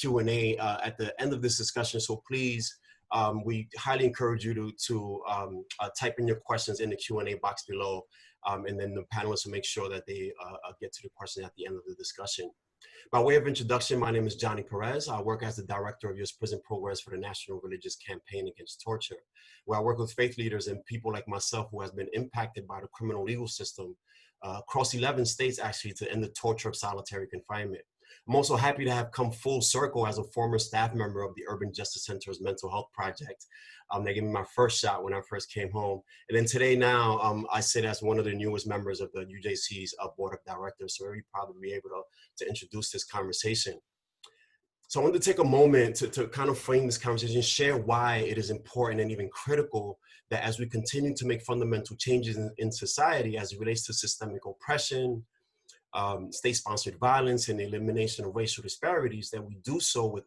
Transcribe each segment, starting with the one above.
Q&A at the end of this discussion. So please, we highly encourage you to type in your questions in the Q&A box below. And then the panelists will make sure that they get to the question at the end of the discussion. By way of introduction, my name is Johnny Perez. I work as the Director of U.S. Prison Programs for the National Religious Campaign Against Torture, where I work with faith leaders and people like myself who has been impacted by the criminal legal system across 11 states, actually, to end the torture of solitary confinement. I'm also happy to have come full circle as a former staff member of the Urban Justice Center's Mental Health Project. They gave me my first shot when I first came home. And then today now, I sit as one of the newest members of the UJC's Board of Directors. So very proud to be able to introduce this conversation. So I wanted to take a moment to kind of frame this conversation, share why it is important and even critical that as we continue to make fundamental changes in society as it relates to systemic oppression, state-sponsored violence, and the elimination of racial disparities, that we do so with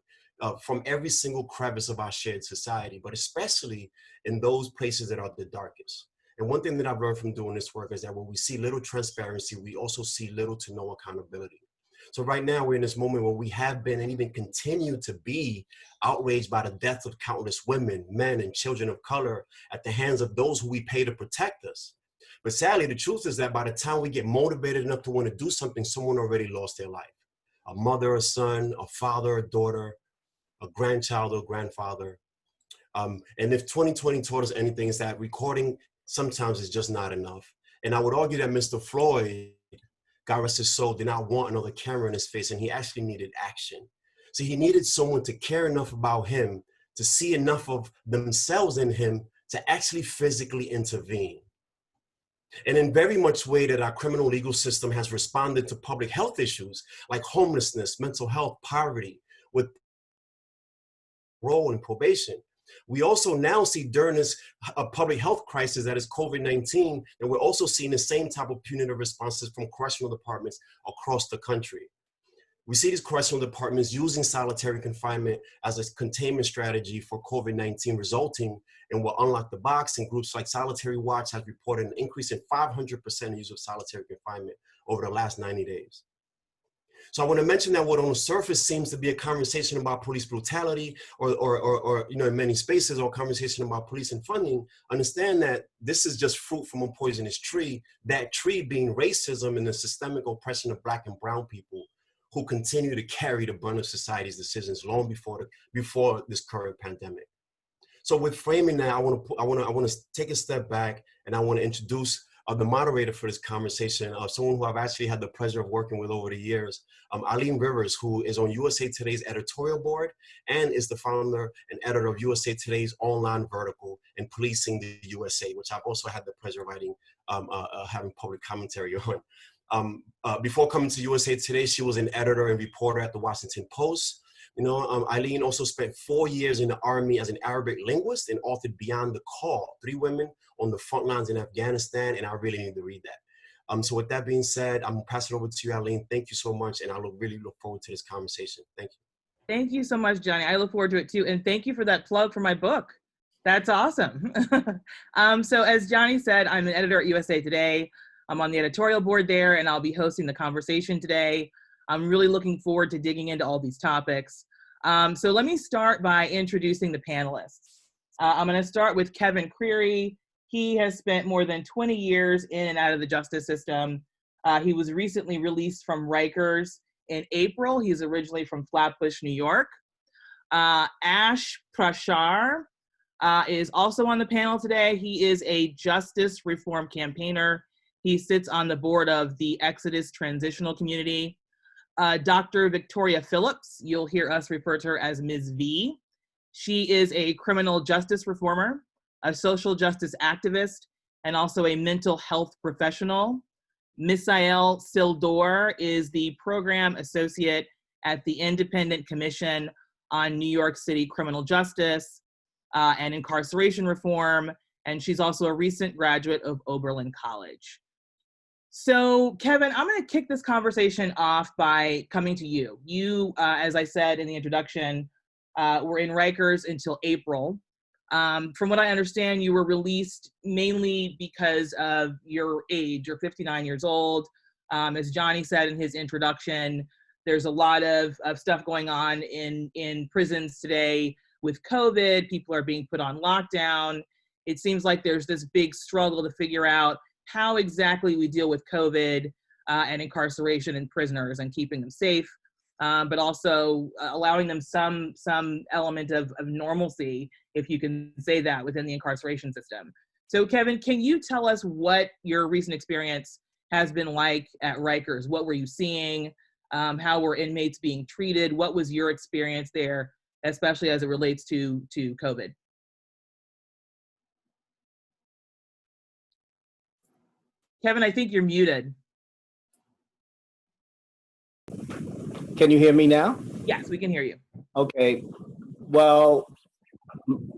from every single crevice of our shared society, but especially in those places that are the darkest. And one thing that I've learned from doing this work is that when we see little transparency, we also see little to no accountability. So right now we're in this moment where we have been and even continue to be outraged by the death of countless women, men, and children of color at the hands of those who we pay to protect us. But sadly, the truth is that by the time we get motivated enough to want to do something, someone already lost their life. A mother, a son, a father, a daughter, a grandchild or grandfather. And if 2020 taught us anything, is that recording sometimes is just not enough. And I would argue that Mr. Floyd, God rest his soul, did not want another camera in his face, and he actually needed action. So he needed someone to care enough about him, to see enough of themselves in him, to actually physically intervene. And in very much way that our criminal legal system has responded to public health issues like homelessness, mental health, poverty, with role in probation. We also now see during this public health crisis that is COVID-19, and we're also seeing the same type of punitive responses from correctional departments across the country. We see these correctional departments using solitary confinement as a containment strategy for COVID-19, resulting in what Unlock the Box and groups like Solitary Watch has reported an increase in 500% use of solitary confinement over the last 90 days. So I want to mention that what on the surface seems to be a conversation about police brutality or you know, in many spaces, or a conversation about police and funding, understand that this is just fruit from a poisonous tree, that tree being racism and the systemic oppression of Black and brown people who continue to carry the brunt of society's decisions long before this current pandemic. So with framing that, I want to take a step back, and I want to introduce the moderator for this conversation, someone who I've actually had the pleasure of working with over the years, Eileen Rivers, who is on USA Today's editorial board and is the founder and editor of USA Today's online vertical and Policing the USA, which I've also had the pleasure of writing, having public commentary on. Before coming to USA Today, she was an editor and reporter at the Washington Post. You know, Eileen also spent 4 years in the Army as an Arabic linguist and authored Beyond the Call, 3 women on the front lines in Afghanistan, and I really need to read that. So with that being said, I'm gonna pass it over to you, Eileen. Thank you so much, and I really look forward to this conversation. Thank you. Thank you so much, Johnny. I look forward to it too, and thank you for that plug for my book. That's awesome. So as Johnny said, I'm an editor at USA Today. I'm on the editorial board there, and I'll be hosting the conversation today. I'm really looking forward to digging into all these topics. So let me start by introducing the panelists. I'm going to start with Kevin Creary. He has spent more than 20 years in and out of the justice system. He was recently released from Rikers in April. He's originally from Flatbush, New York. Ash Prashar is also on the panel today. He is a justice reform campaigner. He sits on the board of the Exodus Transitional Community. Dr. Victoria Phillips, you'll hear us refer to her as Ms. V. She is a criminal justice reformer, a social justice activist, and also a mental health professional. Misael Sildor is the program associate at the Independent Commission on New York City Criminal Justice and Incarceration Reform, and she's also a recent graduate of Oberlin College. So Kevin, I'm going to kick this conversation off by coming to you. You, as I said in the introduction, were in Rikers until April. From what I understand, you were released mainly because of your age. You're 59 years old. As Johnny said in his introduction, There's a lot of stuff going on in prisons today with COVID. People are being put on lockdown. It seems like there's this big struggle to figure out how exactly we deal with COVID and incarceration in prisoners and keeping them safe, but also allowing them some element of normalcy, if you can say that, within the incarceration system. So Kevin, can you tell us what your recent experience has been like at Rikers? What were you seeing? How were inmates being treated? What was your experience there, especially as it relates to COVID? Kevin, I think you're muted. Can you hear me now? Yes, we can hear you. Okay. Well,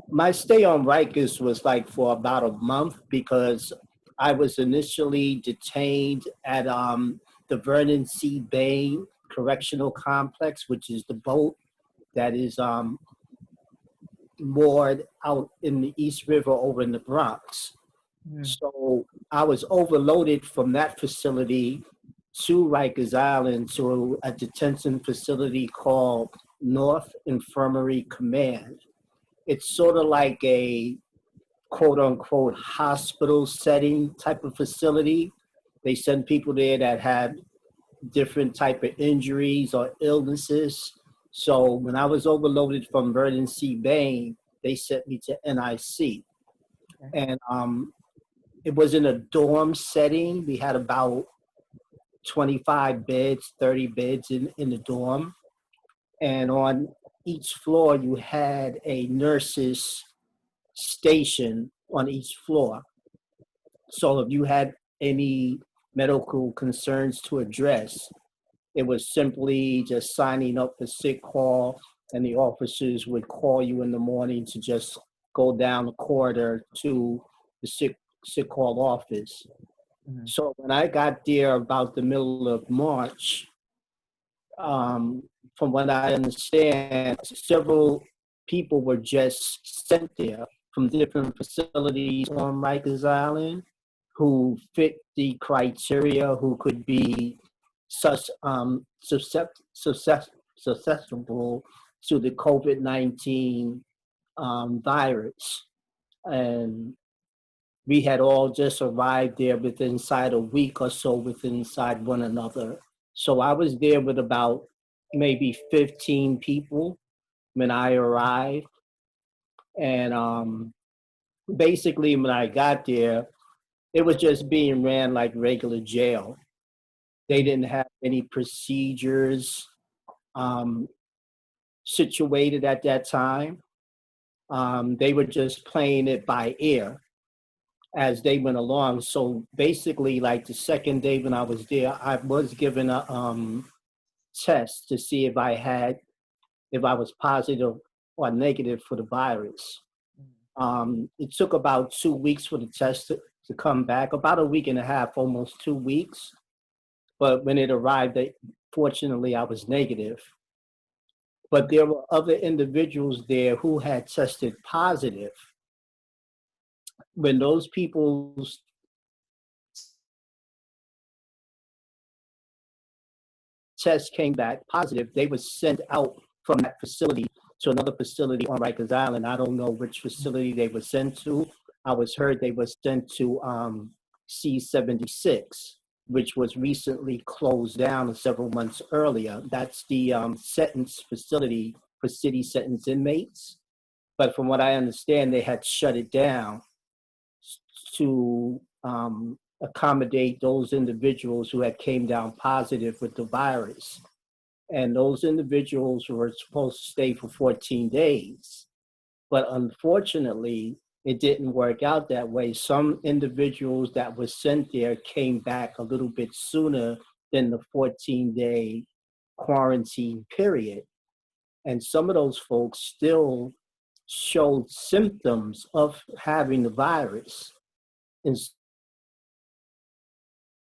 my stay on Rikers was like for about a month because I was initially detained at the Vernon C. Bain Correctional Complex, which is the boat that is moored out in the East River over in the Bronx. So I was overloaded from that facility to Rikers Island to a detention facility called North Infirmary Command. It's sort of like a quote unquote hospital setting type of facility. They send people there that have different type of injuries or illnesses. So when I was overloaded from Vernon C. Bain, they sent me to NIC. And it was in a dorm setting. We had about 25 beds, 30 beds in the dorm. And on each floor, you had a nurse's station on each floor. So if you had any medical concerns to address, it was simply just signing up for sick call, and the officers would call you in the morning to just go down the corridor to the sick call office. Mm-hmm. So when I got there about the middle of March, from what I understand, several people were just sent there from different facilities on Rikers Island who fit the criteria, who could be susceptible to the COVID-19 virus. And we had all just arrived there within inside a week or so within inside one another. So I was there with about maybe 15 people when I arrived. And basically when I got there, it was just being ran like regular jail. They didn't have any procedures situated at that time. They were just playing it by ear as they went along. So basically, like the second day when I was there, I was given a test to see if I was positive or negative for the virus. It took about 2 weeks for the test to come back, about a week and a half, almost 2 weeks. But when it arrived, fortunately, I was negative. But there were other individuals there who had tested positive. When those people's tests came back positive, they were sent out from that facility to another facility on Rikers Island. I don't know which facility they were sent to. I was heard they were sent to C-76, which was recently closed down several months earlier. That's the sentence facility for city sentence inmates. But from what I understand, they had shut it down to accommodate those individuals who had came down positive with the virus. And those individuals were supposed to stay for 14 days. But unfortunately, it didn't work out that way. Some individuals that were sent there came back a little bit sooner than the 14-day quarantine period. And some of those folks still showed symptoms of having the virus in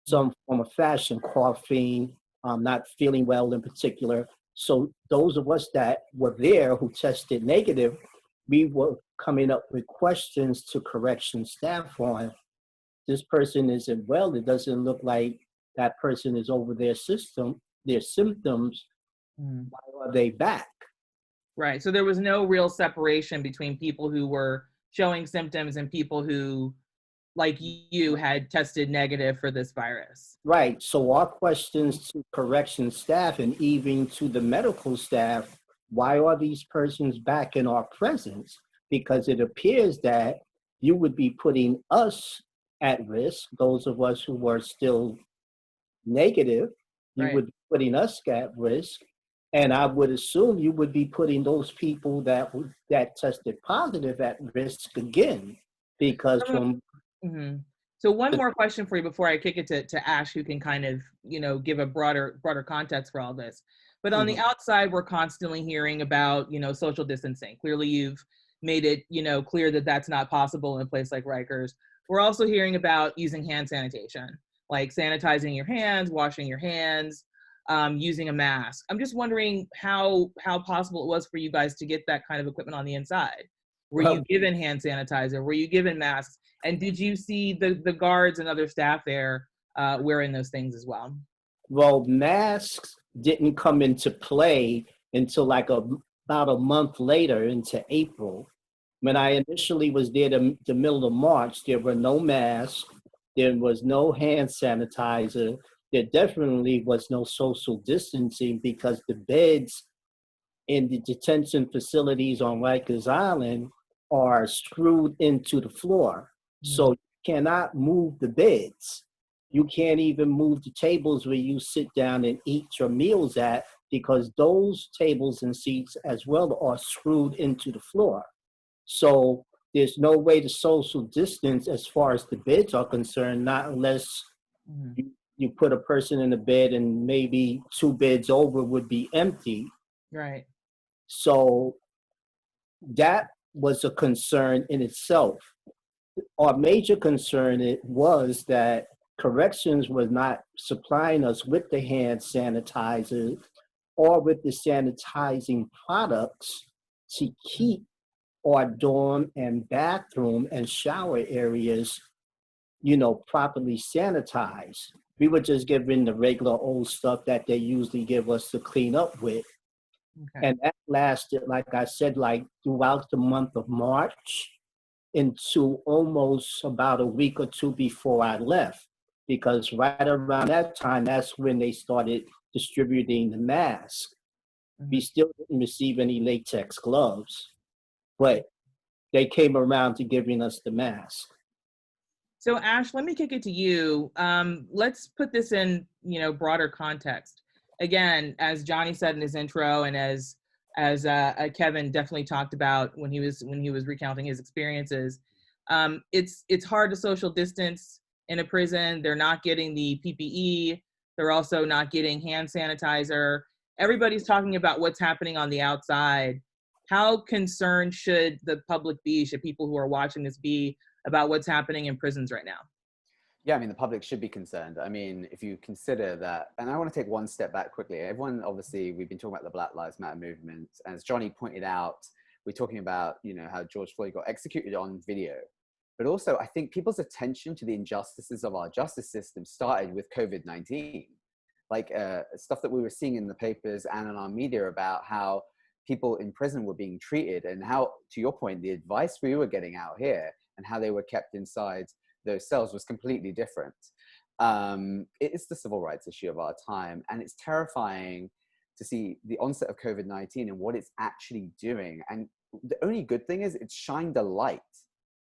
some form of fashion, coughing, not feeling well in particular. So those of us that were there who tested negative, we were coming up with questions to correction staff on, this person isn't well. It doesn't look like that person is over their system. their symptoms, Mm. why are they back? Right. So there was no real separation between people who were showing symptoms and people who, like you, had tested negative for this virus. Right. So our questions to correction staff and even to the medical staff, why are these persons back in our presence? Because it appears that you would be putting us at risk, those of us who were still negative, you Right. would be putting us at risk. And I would assume you would be putting those people that tested positive at risk again, because from Mm-hmm. So one more question for you before I kick it to Ash, who can kind of, give a broader context for all this. But on the outside, we're constantly hearing about, social distancing. Clearly, you've made it, clear that that's not possible in a place like Rikers. We're also hearing about using hand sanitation, like sanitizing your hands, washing your hands, using a mask. I'm just wondering how possible it was for you guys to get that kind of equipment on the inside. Were you given hand sanitizer? Were you given masks? And did you see the guards and other staff there wearing those things as well? Well, masks didn't come into play until about a month later, into April. When I initially was there, the middle of March, there were no masks, there was no hand sanitizer, there definitely was no social distancing because the beds in the detention facilities on Rikers Island are screwed into the floor. So you cannot move the beds. You can't even move the tables where you sit down and eat your meals at, because those tables and seats as well are screwed into the floor. So there's no way to social distance as far as the beds are concerned, not unless you put a person in a bed and maybe two beds over would be empty. Right. So that was a concern in itself. Our major concern was that corrections was not supplying us with the hand sanitizer or with the sanitizing products to keep our dorm and bathroom and shower areas, properly sanitized. We were just given the regular old stuff that they usually give us to clean up with. Okay. And that lasted, like I said, throughout the month of March into almost about a week or two before I left. Because right around that time, that's when they started distributing the mask. We still didn't receive any latex gloves, but they came around to giving us the mask. So Ash, let me kick it to you. Let's put this in, broader context. Again, as Johnny said in his intro, and as Kevin definitely talked about when he was recounting his experiences, it's hard to social distance in a prison. They're not getting the PPE. They're also not getting hand sanitizer. Everybody's talking about what's happening on the outside. How concerned should the public be? Should people who are watching this be about what's happening in prisons right now? Yeah, I mean, the public should be concerned. I mean, if you consider that, and I want to take one step back quickly. Everyone, obviously, we've been talking about the Black Lives Matter movement. And as Johnny pointed out, we're talking about, how George Floyd got executed on video. But also, I think people's attention to the injustices of our justice system started with COVID-19. Like stuff that we were seeing in the papers and in our media about how people in prison were being treated, and how, to your point, the advice we were getting out here and how they were kept inside those cells was completely different. It is the civil rights issue of our time, and it's terrifying to see the onset of COVID-19 and what it's actually doing. And the only good thing is it's shined a light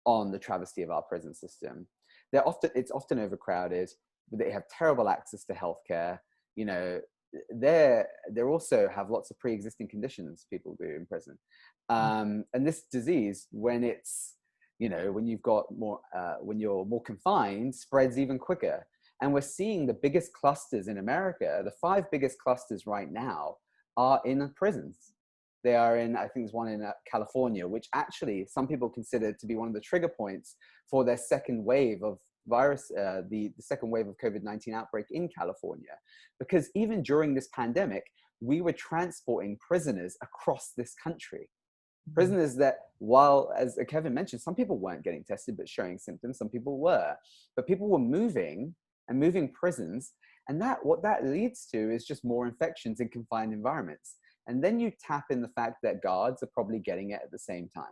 on the travesty of our prison system. It's often overcrowded, but they have terrible access to healthcare. They also have lots of pre-existing conditions people do in prison. And this disease, when it's, when you've got more, when you're more confined, spreads even quicker. And we're seeing the biggest clusters in America. The 5 biggest clusters right now are in prisons. They are in, I think there's one in California, which actually some people consider to be one of the trigger points for their second wave of virus, the second wave of COVID-19 outbreak in California. Because even during this pandemic, we were transporting prisoners across this country. Prisoners that, while, as Kevin mentioned, some people weren't getting tested but showing symptoms, some people were. But people were moving prisons, And what that leads to is just more infections in confined environments. And then you tap in the fact that guards are probably getting it at the same time.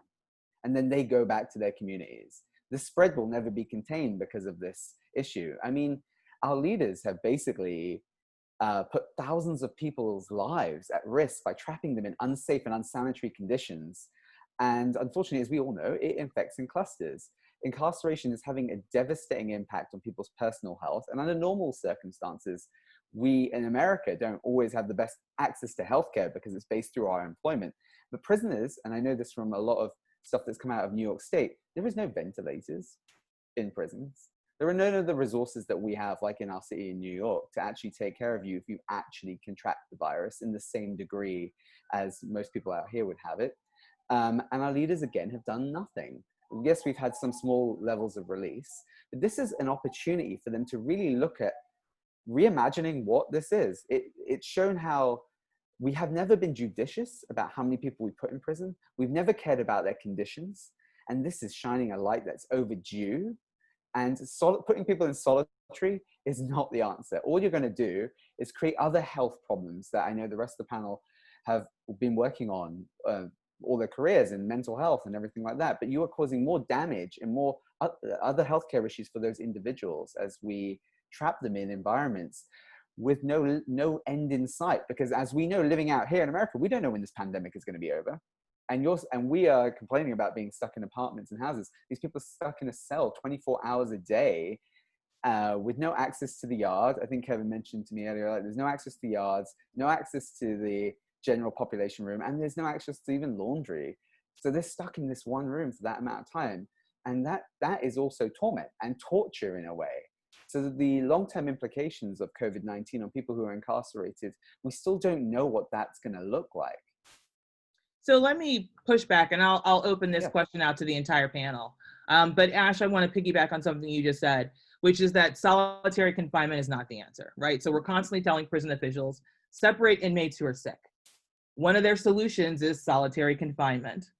And then they go back to their communities. The spread will never be contained because of this issue. I mean, our leaders have basically put thousands of people's lives at risk by trapping them in unsafe and unsanitary conditions. And unfortunately, as we all know, it infects in clusters. Incarceration is having a devastating impact on people's personal health. And under normal circumstances, we in America don't always have the best access to healthcare because it's based through our employment. But prisoners, and I know this from a lot of stuff that's come out of New York State, there is no ventilators in prisons. There are none of the resources that we have, like in our city in New York, to actually take care of you if you actually contract the virus in the same degree as most people out here would have it. And our leaders, again, have done nothing. Yes, we've had some small levels of release, but this is an opportunity for them to really look at reimagining what this is. It's shown how we have never been judicious about how many people we put in prison. We've never cared about their conditions. And this is shining a light that's overdue. And putting people in solitary is not the answer. All you're going to do is create other health problems that I know the rest of the panel have been working on all their careers in mental health and everything like that. But you are causing more damage and more other healthcare issues for those individuals as we trap them in environments with no end in sight. Because as we know, living out here in America, we don't know when this pandemic is going to be over. And we are complaining about being stuck in apartments and houses. These people are stuck in a cell 24 hours a day with no access to the yard. I think Kevin mentioned to me earlier, like, there's no access to the yards, no access to the general population room, and there's no access to even laundry. So they're stuck in this one room for that amount of time. And that is also torment and torture in a way. So the long-term implications of COVID-19 on people who are incarcerated, we still don't know what that's going to look like. So let me push back, and I'll open this question out to the entire panel. But Ash, I want to piggyback on something you just said, which is that solitary confinement is not the answer, right? So we're constantly telling prison officials, separate inmates who are sick. One of their solutions is solitary confinement.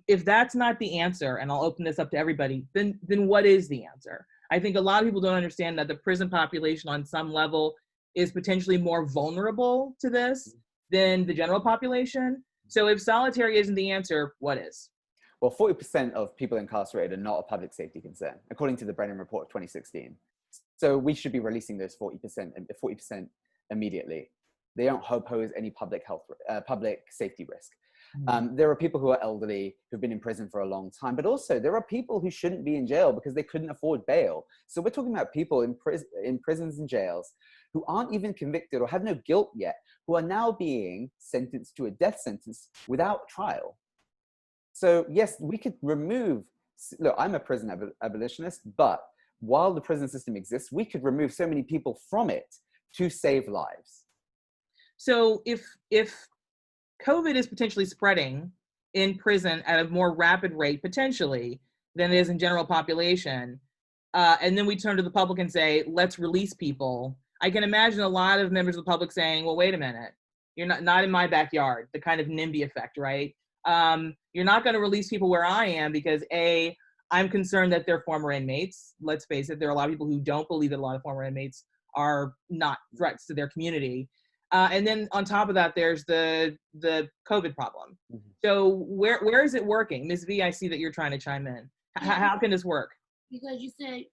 If that's not the answer, and I'll open this up to everybody, then what is the answer? I think a lot of people don't understand that the prison population on some level is potentially more vulnerable to this than the general population. So if solitary isn't the answer, what is? Well, 40% of people incarcerated are not a public safety concern, according to the Brennan Report of 2016. So we should be releasing those 40% immediately. They don't pose any public safety risk. There are people who are elderly, who've been in prison for a long time, but also there are people who shouldn't be in jail because they couldn't afford bail. So we're talking about people in prisons and jails who aren't even convicted or have no guilt yet, who are now being sentenced to a death sentence without trial. So yes, we could remove, look, I'm a prison abolitionist, but while the prison system exists, we could remove so many people from it to save lives. So if COVID is potentially spreading in prison at a more rapid rate, potentially, than it is in general population, and then we turn to the public and say, let's release people, I can imagine a lot of members of the public saying, well, wait a minute, you're not in my backyard, the kind of NIMBY effect, right? You're not going to release people where I am because A, I'm concerned that they're former inmates. Let's face it, there are a lot of people who don't believe that a lot of former inmates are not threats to their community. And then on top of that, there's the COVID problem. Mm-hmm. So where is it working? Ms. V, I see that you're trying to chime in. How can this work? Because you said,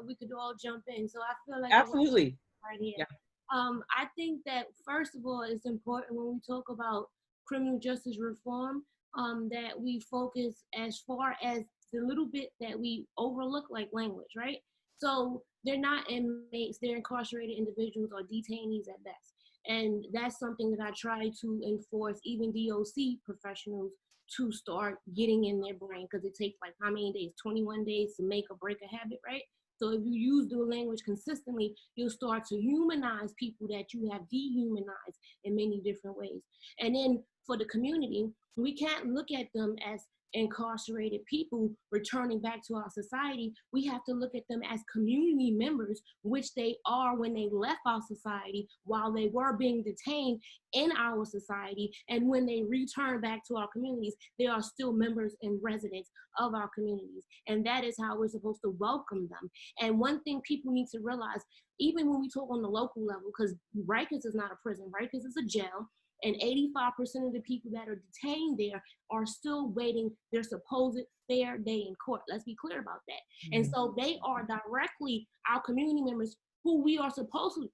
we could all jump in. So I feel like absolutely right here. Yeah. I think that first of all, it's important when we talk about criminal justice reform, that we focus as far as the little bit that we overlook, like language, right? So they're not inmates, they're incarcerated individuals or detainees at best. And that's something that I try to enforce even DOC professionals to start getting in their brain, because it takes like how many days? 21 days to make or break a habit, right? So if you use the language consistently, you'll start to humanize people that you have dehumanized in many different ways. And then for the community, we can't look at them as incarcerated people returning back to our society. We have to look at them as community members, which they are when they left our society, while they were being detained in our society. And when they return back to our communities, they are still members and residents of our communities. And that is how we're supposed to welcome them. And one thing people need to realize, even when we talk on the local level, because Rikers is not a prison, Rikers is a jail, and 85% of the people that are detained there are still waiting their supposed fair day in court. Let's be clear about that. And so they are directly our community members who we are supposed to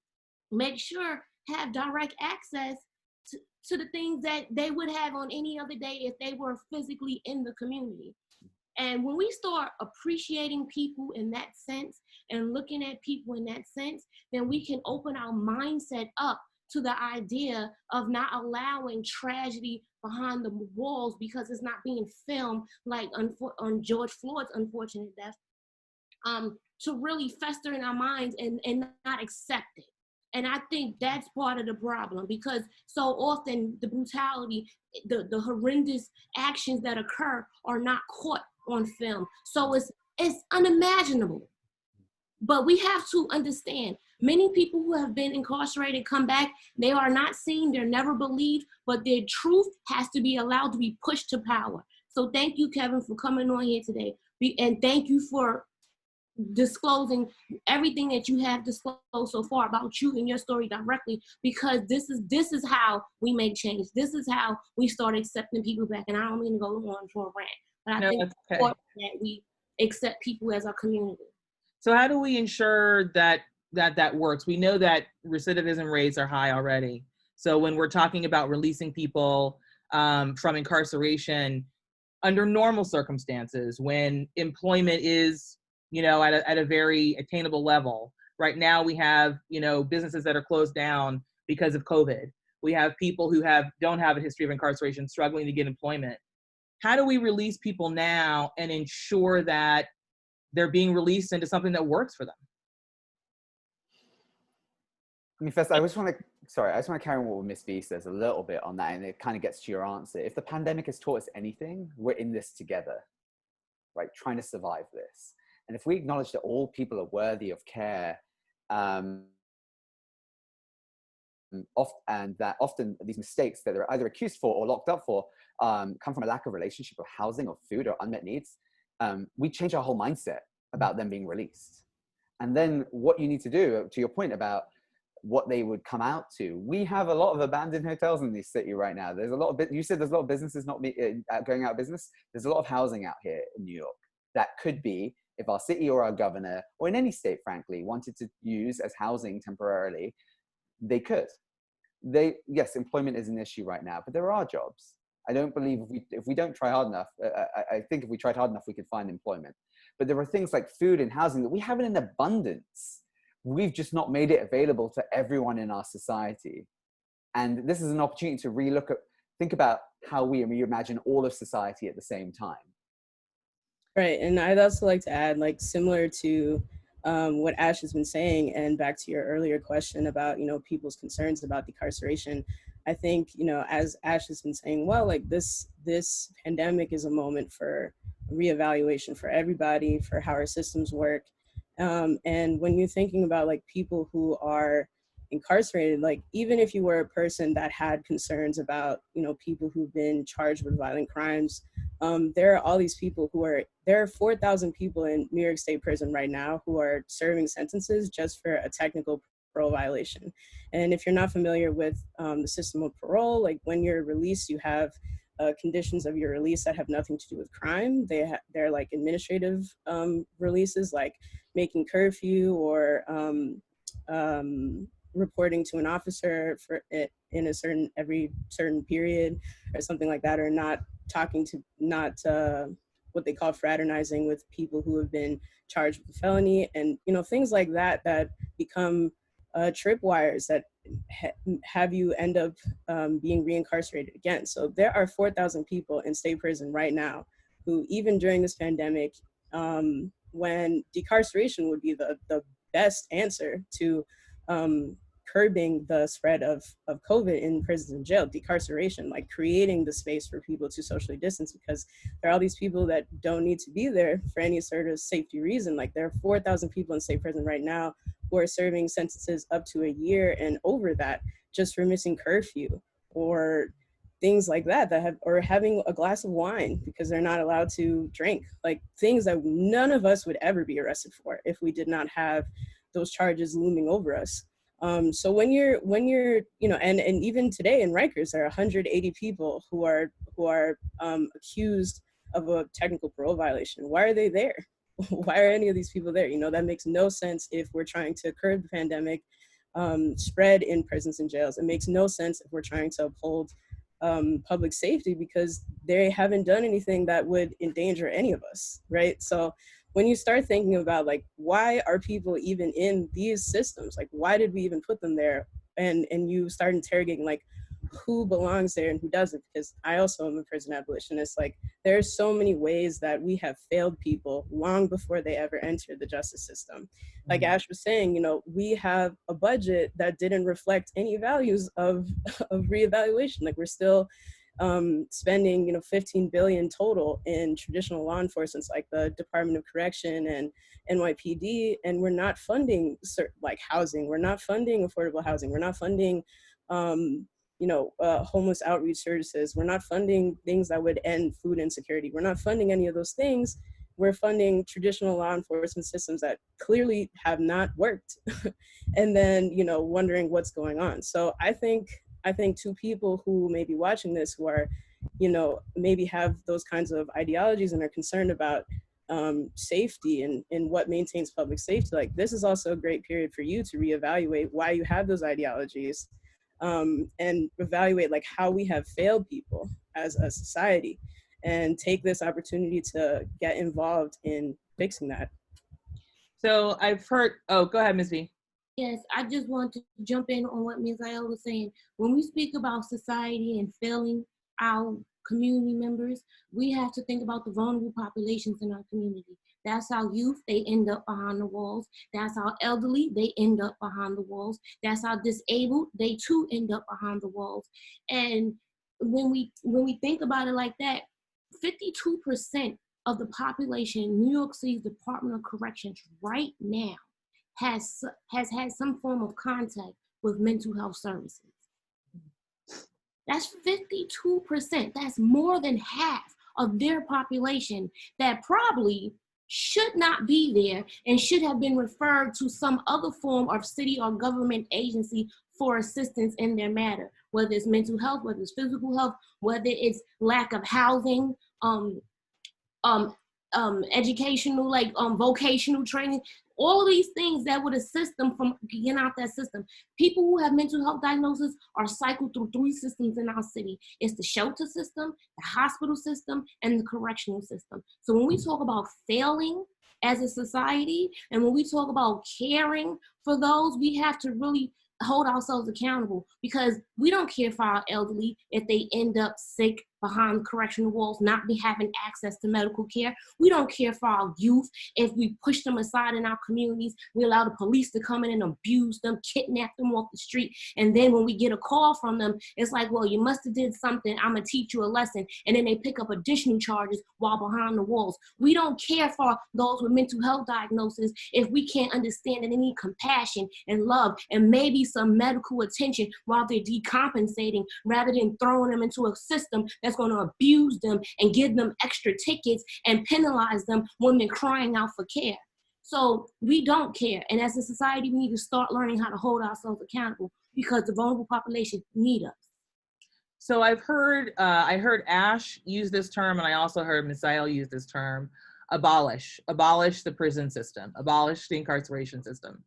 make sure have direct access to the things that they would have on any other day if they were physically in the community. And when we start appreciating people in that sense and looking at people in that sense, then we can open our mindset up to the idea of not allowing tragedy behind the walls because it's not being filmed, like on George Floyd's unfortunate death, to really fester in our minds and not accept it. And I think that's part of the problem, because so often the brutality, the horrendous actions that occur are not caught on film. So it's unimaginable. But we have to understand, many people who have been incarcerated come back, they are not seen, they're never believed, but their truth has to be allowed to be pushed to power. So thank you, Kevin, for coming on here today. And thank you for disclosing everything that you have disclosed so far about you and your story directly, because this is how we make change. This is how we start accepting people back. And I don't mean to go on for a rant, but I think it's important that we accept people as our community. So how do we ensure that works? We know that recidivism rates are high already. So when we're talking about releasing people from incarceration under normal circumstances, when employment is, at a very attainable level. Right now we have, businesses that are closed down because of COVID. We have people who don't have a history of incarceration struggling to get employment. How do we release people now and ensure that they're being released into something that works for them? I mean, first, I just want to carry on what Miss B says a little bit on that, and it kind of gets to your answer. If the pandemic has taught us anything, we're in this together, right? Trying to survive this. And if we acknowledge that all people are worthy of care, and that often these mistakes that they're either accused for or locked up for come from a lack of relationship or housing or food or unmet needs, we change our whole mindset about them being released. And then what you need to do, to your point about what they would come out to, we have a lot of abandoned hotels in this city right now. There's a lot of, you said there's a lot of businesses not going out of business. There's a lot of housing out here in New York that could be, if our city or our governor, or in any state, frankly, wanted to use as housing temporarily, they could. Yes, employment is an issue right now, but there are jobs. I don't believe if we don't try hard enough, I think if we tried hard enough, we could find employment. But there are things like food and housing that we have in abundance. We've just not made it available to everyone in our society. And this is an opportunity to think about how we reimagine all of society at the same time. Right, and I'd also like to add, similar to what Ash has been saying, and back to your earlier question about, people's concerns about decarceration, I think, as Ash has been saying, this pandemic is a moment for reevaluation for everybody, for how our systems work. And when you're thinking about people who are incarcerated, even if you were a person that had concerns about, people who've been charged with violent crimes, there are all these people there are 4,000 people in New York State prison right now who are serving sentences just for a technical parole violation. And if you're not familiar with the system of parole, when you're released, you have conditions of your release that have nothing to do with crime. They're administrative releases, like making curfew or reporting to an officer for it in every certain period or something like that, or not what they call fraternizing with people who have been charged with a felony, and things like that become tripwires that have you end up being reincarcerated again. So there are 4,000 people in state prison right now who, even during this pandemic, when decarceration would be the best answer to curbing the spread of COVID in prisons and jail, decarceration, like creating the space for people to socially distance, because there are all these people that don't need to be there for any sort of safety reason. Like there are 4,000 people in state prison right now who are serving sentences up to a year and over that just for missing curfew or things like that, or having a glass of wine because they're not allowed to drink, like things that none of us would ever be arrested for if we did not have those charges looming over us. So when you're, and even today in Rikers, there are 180 people who are accused of a technical parole violation. Why are they there? Why are any of these people there? That makes no sense if we're trying to curb the pandemic spread in prisons and jails. It makes no sense if we're trying to uphold public safety, because they haven't done anything that would endanger any of us, right? So when you start thinking about like, why are people even in these systems? Like, why did we even put them there? And you start interrogating like, who belongs there and who doesn't? Because I also am a prison abolitionist. Like, there's so many ways that we have failed people long before they ever entered the justice system. Like Ash was saying, we have a budget that didn't reflect any values of reevaluation. Like, we're still spending, 15 billion total in traditional law enforcement, like the Department of Correction and NYPD, and we're not funding like housing. We're not funding affordable housing. We're not funding homeless outreach services. We're not funding things that would end food insecurity. We're not funding any of those things. We're funding traditional law enforcement systems that clearly have not worked. And then, wondering what's going on. So I think to people who may be watching this, who are, maybe have those kinds of ideologies and are concerned about safety and what maintains public safety, like this is also a great period for you to reevaluate why you have those ideologies. And evaluate like how we have failed people as a society, and take this opportunity to get involved in fixing that. So I've heard, go ahead, Ms. V. Yes, I just want to jump in on what Ms. Ayala was saying. When we speak about society and failing our community members, we have to think about the vulnerable populations in our community. That's our youth, they end up behind the walls. That's our elderly, they end up behind the walls. That's our disabled, they too end up behind the walls. And when we think about it like that, 52% of the population in New York City's Department of Corrections right now has had some form of contact with mental health services. That's 52%. That's more than half of their population that probably should not be there and should have been referred to some other form of city or government agency for assistance in their matter, whether it's mental health, whether it's physical health, whether it's lack of housing, educational, like vocational training, all of these things that would assist them from getting out that system. People who have mental health diagnoses are cycled through 3 systems in our city. It's the shelter system, the hospital system, and the correctional system. So when we talk about failing as a society, and when we talk about caring for those, we have to really hold ourselves accountable, because we don't care for our elderly if they end up sick behind correctional walls, not be having access to medical care. We don't care for our youth if we push them aside in our communities. We allow the police to come in and abuse them, kidnap them off the street. And then when we get a call from them, it's like, well, you must have did something. I'm gonna teach you a lesson. And then they pick up additional charges while behind the walls. We don't care for those with mental health diagnoses if we can't understand that they need compassion and love and maybe some medical attention while they're decompensating, rather than throwing them into a system that's going to abuse them and give them extra tickets and penalize them when they're crying out for care. So we don't care. And as a society, we need to start learning how to hold ourselves accountable, because the vulnerable population need us. So I've heard, I heard Ash use this term, and I also heard Misael use this term, abolish the prison system, abolish the incarceration system.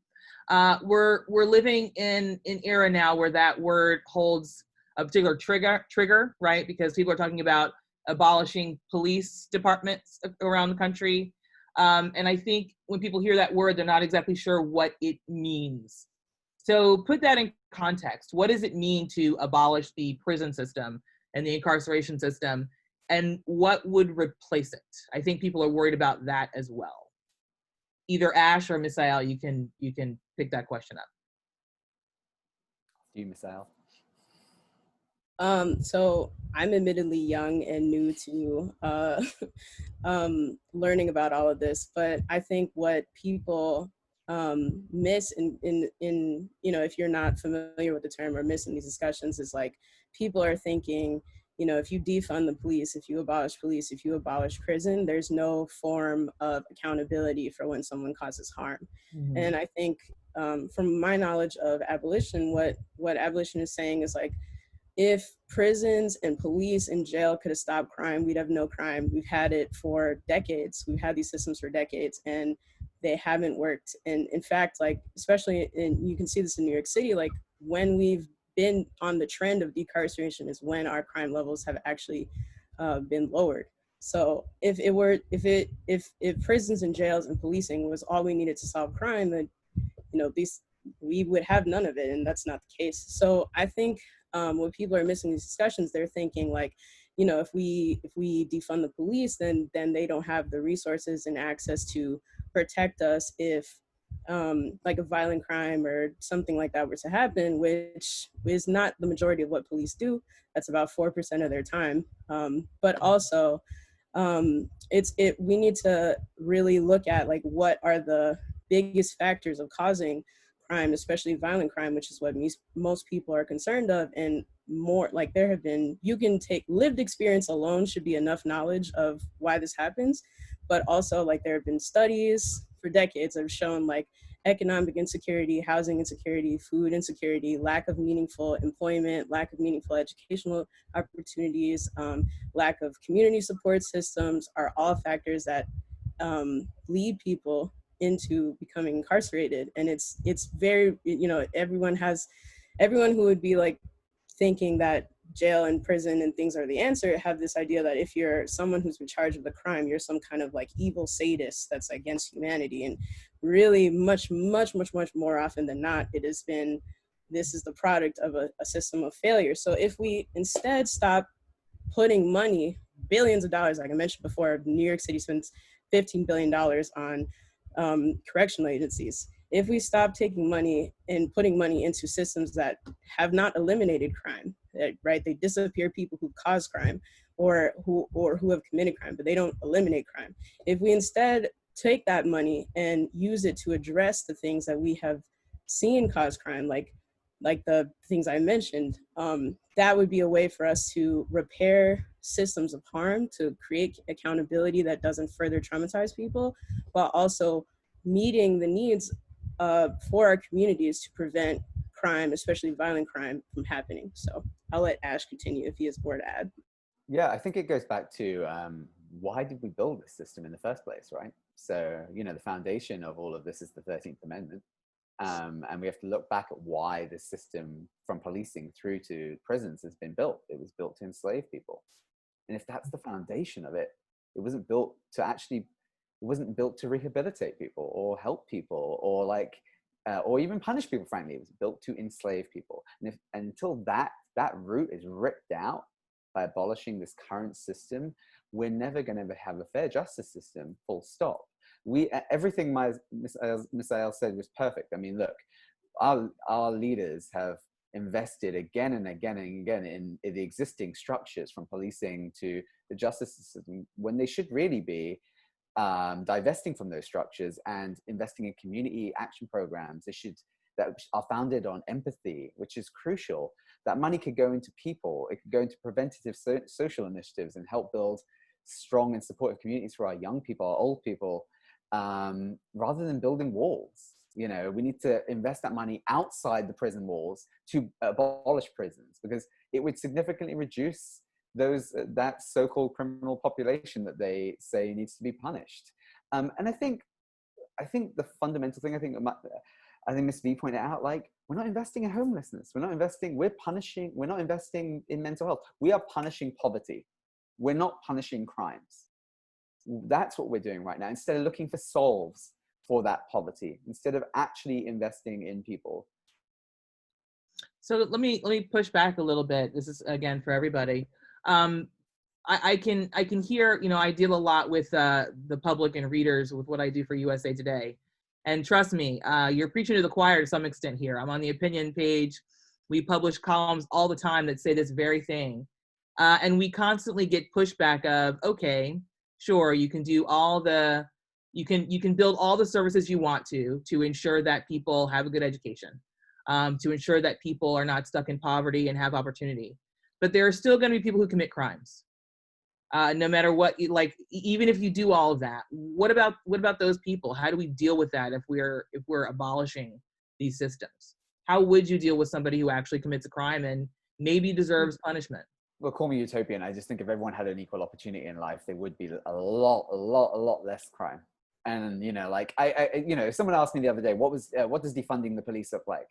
We're living in an era now where that word holds a particular trigger, right? Because people are talking about abolishing police departments around the country. And I think when people hear that word, they're not exactly sure what it means. So put that in context. What does it mean to abolish the prison system and the incarceration system? And what would replace it? I think people are worried about that as well. Either Ash or Misael, you can pick that question up. You, Miss Al? So I'm admittedly young and new to learning about all of this, but I think what people miss in if you're not familiar with the term or miss in these discussions is like people are thinking, if you defund the police, if you abolish police, if you abolish prison, there's no form of accountability for when someone causes harm. Mm-hmm. And I think from my knowledge of abolition, what abolition is saying is like, if prisons and police and jail could have stopped crime, we'd have no crime. We've had it for decades. We've had these systems for decades and they haven't worked. And in fact, like, especially you can see this in New York City, like when we've been on the trend of decarceration is when our crime levels have actually been lowered. So if prisons and jails and policing was all we needed to solve crime, then we would have none of it, and that's not the case. So I think when people are missing these discussions, they're thinking like, if we defund the police, then they don't have the resources and access to protect us if like a violent crime or something like that were to happen, which is not the majority of what police do. That's about 4% of their time. But also, we need to really look at like what are the biggest factors of causing crime, especially violent crime, which is what most people are concerned of. And more like you can take lived experience alone should be enough knowledge of why this happens. But also like there have been studies for decades that have shown like economic insecurity, housing insecurity, food insecurity, lack of meaningful employment, lack of meaningful educational opportunities, lack of community support systems are all factors that lead people into becoming incarcerated. And it's very, everyone who would be like thinking that jail and prison and things are the answer have this idea that if you're someone who's in charge of the crime, you're some kind of like evil sadist that's against humanity. And really much more often than not, this is the product of a system of failure. So if we instead stop putting money, billions of dollars, like I mentioned before, New York City spends $15 billion on correctional agencies. If we stop taking money and putting money into systems that have not eliminated crime, right? They disappear people who cause crime or who have committed crime, but they don't eliminate crime. If we instead take that money and use it to address the things that we have seen cause crime, like the things I mentioned, that would be a way for us to repair systems of harm, to create accountability that doesn't further traumatize people, while also meeting the needs for our communities to prevent crime, especially violent crime, from happening. So I'll let Ash continue if he has more to add. Yeah, I think it goes back to why did we build this system in the first place, right? So, the foundation of all of this is the 13th Amendment. And we have to look back at why this system from policing through to prisons has been built. It was built to enslave people. And if that's the foundation of it, it wasn't built to rehabilitate people or help people or even punish people, frankly. It was built to enslave people. And until that root is ripped out by abolishing this current system, we're never going to have a fair justice system, full stop. Everything Miss Ayal said was perfect. I mean, look, our leaders have invested again and again and again in the existing structures, from policing to the justice system, when they should really be divesting from those structures and investing in community action programs that are founded on empathy, which is crucial. That money could go into people. It could go into preventative social initiatives and help build strong and supportive communities for our young people, our old people, rather than building walls. We need to invest that money outside the prison walls to abolish prisons, because it would significantly reduce that so-called criminal population that they say needs to be punished. And I think the fundamental thing, I think Ms. V pointed out, like, we're not investing in homelessness. We're not investing in mental health. We are punishing poverty. We're not punishing crimes. That's what we're doing right now, instead of looking for solves for that poverty, instead of actually investing in people. So let me push back a little bit. This is again for everybody. I can hear, I deal a lot with the public and readers with what I do for USA Today. And trust me, you're preaching to the choir to some extent here. I'm on the opinion page. We publish columns all the time that say this very thing. And we constantly get pushback of, okay, sure, you can do all the, you can build all the services you want to ensure that people have a good education, to ensure that people are not stuck in poverty and have opportunity. But there are still going to be people who commit crimes. No matter what, like, even if you do all of that, what about those people? How do we deal with that if we're abolishing these systems? How would you deal with somebody who actually commits a crime and maybe deserves punishment? Well, call me utopian. I just think if everyone had an equal opportunity in life, there would be a lot less crime. And like if someone asked me the other day, what does defunding the police look like?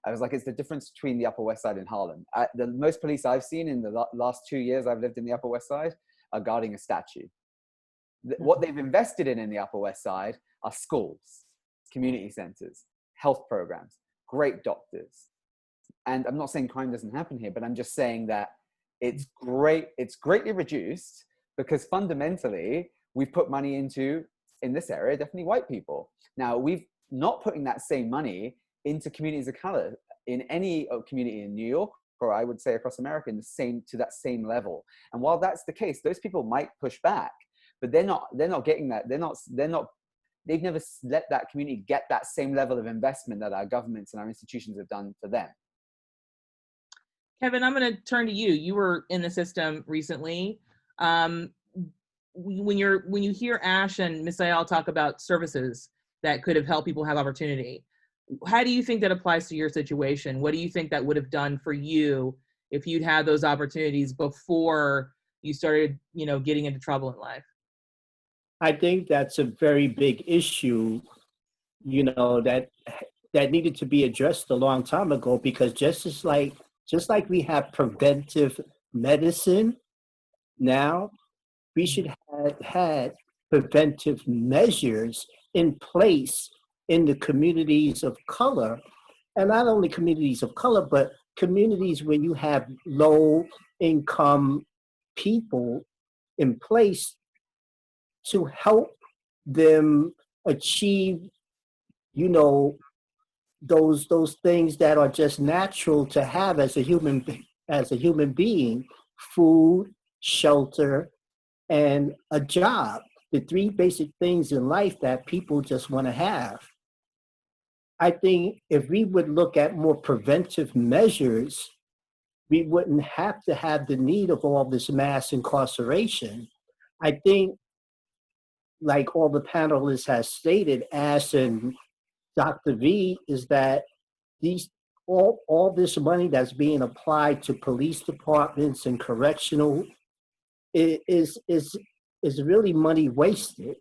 I was like, it's the difference between the Upper West Side and Harlem. The most police I've seen in the last 2 years I've lived in the Upper West Side are guarding a statue. What they've invested in the Upper West Side are schools, community centers, health programs, great doctors. And I'm not saying crime doesn't happen here, but I'm just saying that it's greatly reduced because fundamentally we've put money into, in this area, definitely white people. Now, we've not putting that same money into communities of color in any community in New York, or I would say across America, to that same level. And while that's the case, those people might push back, but they're not getting that. They've never let that community get that same level of investment that our governments and our institutions have done for them. Kevin, I'm going to turn to you. You were in the system recently. When you hear Ash and Ms. Ayal talk about services that could have helped people have opportunity, how do you think that applies to your situation? What do you think that would have done for you if you'd had those opportunities before you started, getting into trouble in life? I think that's a very big issue, that needed to be addressed a long time ago, because just like we have preventive medicine now, we should have had preventive measures in place in the communities of color, and not only communities of color, but communities where you have low income people in place to help them achieve, those things that are just natural to have as a human being: food, shelter, and a job. The three basic things in life that people just want to have. I think if we would look at more preventive measures, we wouldn't have to have the need of all this mass incarceration. I think, like all the panelists have stated, Ash and Dr. V, is that all this money that's being applied to police departments and correctional is really money wasted.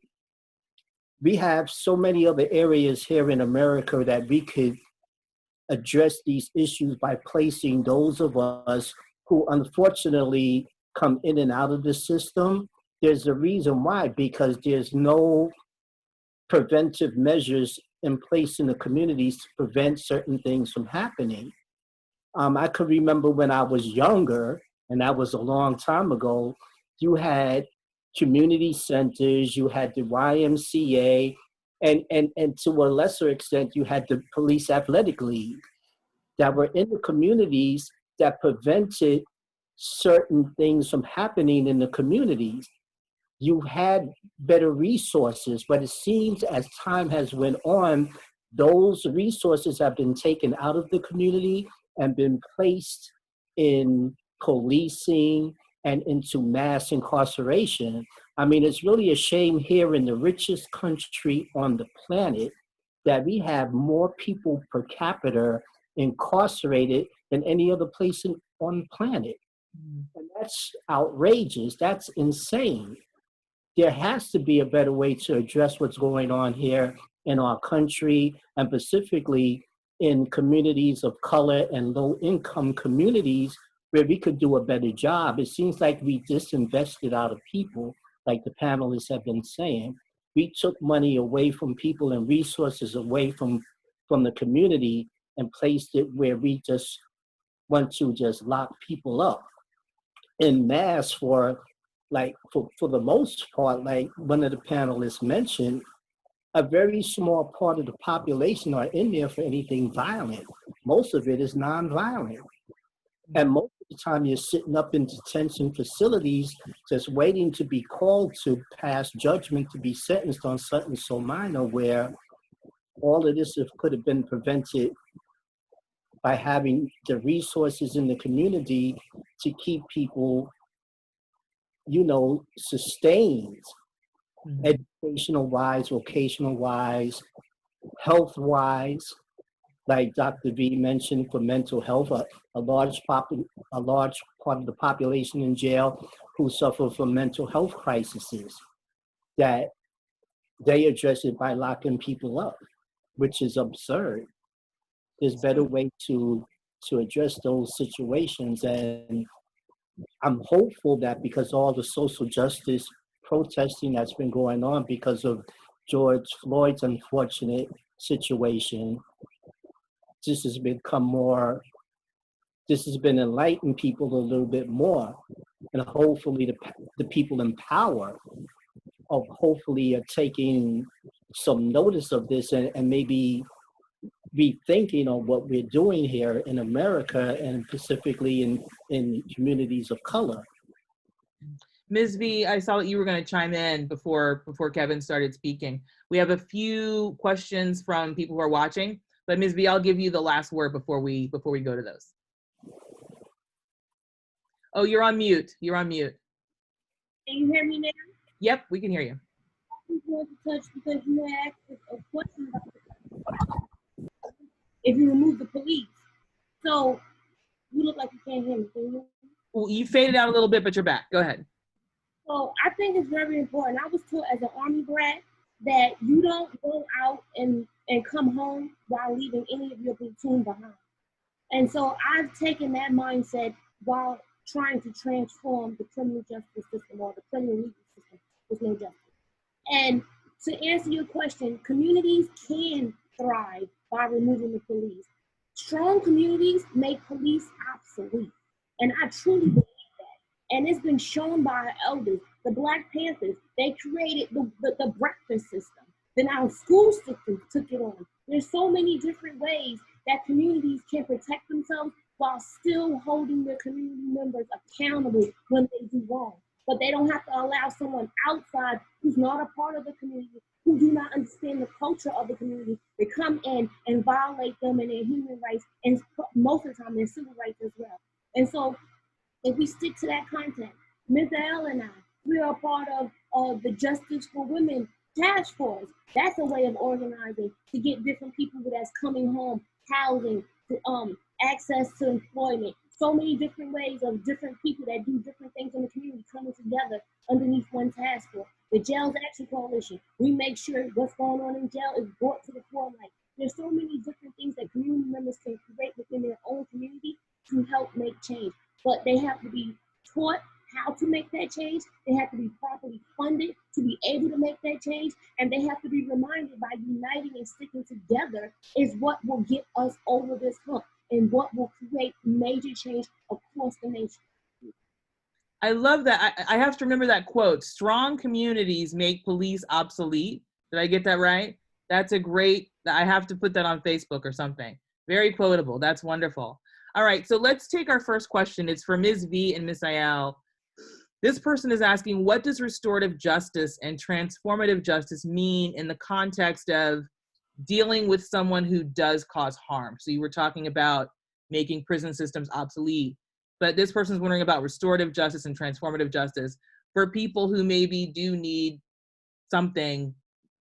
We have so many other areas here in America that we could address these issues by placing those of us who unfortunately come in and out of the system. There's a reason why, because there's no preventive measures in place in the communities to prevent certain things from happening. I could remember when I was younger, and that was a long time ago, you had community centers, you had the YMCA, and to a lesser extent, you had the Police Athletic League that were in the communities that prevented certain things from happening in the communities. You had better resources, but it seems as time has went on, those resources have been taken out of the community and been placed in policing and into mass incarceration. I mean, it's really a shame here in the richest country on the planet that we have more people per capita incarcerated than any other place on the planet. And that's outrageous. That's insane. There has to be a better way to address what's going on here in our country, and specifically in communities of color and low-income communities where we could do a better job. It seems like we disinvested out of people, like the panelists have been saying. We took money away from people and resources away from the community and placed it where we just want to just lock people up en masse for the most part, like one of the panelists mentioned, a very small part of the population are in there for anything violent. Most of it is nonviolent. And most of the time you're sitting up in detention facilities just waiting to be called to pass judgment to be sentenced on something so minor, where all of this could have been prevented by having the resources in the community to keep people, sustained, educational wise, vocational wise, health wise. Like Dr. V mentioned, for mental health, a large part of the population in jail who suffer from mental health crises, that they address it by locking people up, which is absurd. There's better way to address those situations, and I'm hopeful that because all the social justice protesting that's been going on because of George Floyd's unfortunate situation, this has been enlightening people a little bit more, and hopefully the people in power are taking some notice of this and maybe rethinking on what we're doing here in America, and specifically in communities of color. Ms. V, I saw that you were going to chime in before Kevin started speaking. We have a few questions from people who are watching, but Ms. V, I'll give you the last word before we go to those. Oh, you're on mute. You're on mute. Can you hear me now? Yep, we can hear you. I just want to touch because you asked a question about if you remove the police. So you look like you can't hear me. Can you hear me? Well, you faded out a little bit, but you're back. Go ahead. So I think it's very important. I was taught as an Army brat that you don't go out and come home while leaving any of your platoon behind. And so I've taken that mindset while trying to transform the criminal justice system, or the criminal legal system with no justice. And to answer your question, communities can thrive by removing the police. Strong communities make police obsolete. And I truly believe that. And it's been shown by our elders. The Black Panthers, they created the breakfast system. Then our school system took it on. There's so many different ways that communities can protect themselves while still holding their community members accountable when they do wrong. But they don't have to allow someone outside who's not a part of the community, who do not understand the culture of the community, to come in and violate them and their human rights, and most of the time their civil rights as well. And so if we stick to that content, Ms. L and I, we are part of the Justice for Women task force. That's a way of organizing to get different people that's coming home, housing, access to employment. So many different ways of different people that do different things in the community coming together underneath one task force. The Jails Action Coalition, we make sure what's going on in jail is brought to the forefront. There's so many different things that community members can create within their own community to help make change. But they have to be taught how to make that change. They have to be properly funded to be able to make that change. And they have to be reminded by uniting and sticking together is what will get us over this hump and what will create major change across the nation. I love that. I have to remember that quote, strong communities make police obsolete. Did I get that right? That's a great, I have to put that on Facebook or something. Very quotable. That's wonderful. All right, so let's take our first question. It's for Ms. V and Ms. Ayel. This person is asking, what does restorative justice and transformative justice mean in the context of dealing with someone who does cause harm? So you were talking about making prison systems obsolete, but this person's wondering about restorative justice and transformative justice for people who maybe do need something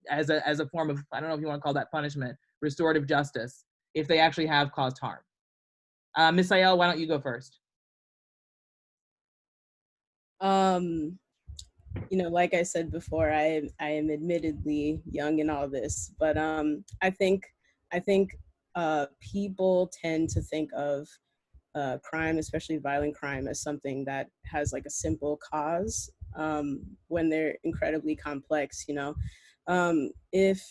as a form of, I don't know if you want to call that punishment, restorative justice, if they actually have caused harm. Ms. Ayel, why don't you go first? Like I said before, I am admittedly young in all this, but I think people tend to think of crime, especially violent crime, as something that has like a simple cause when they're incredibly complex. If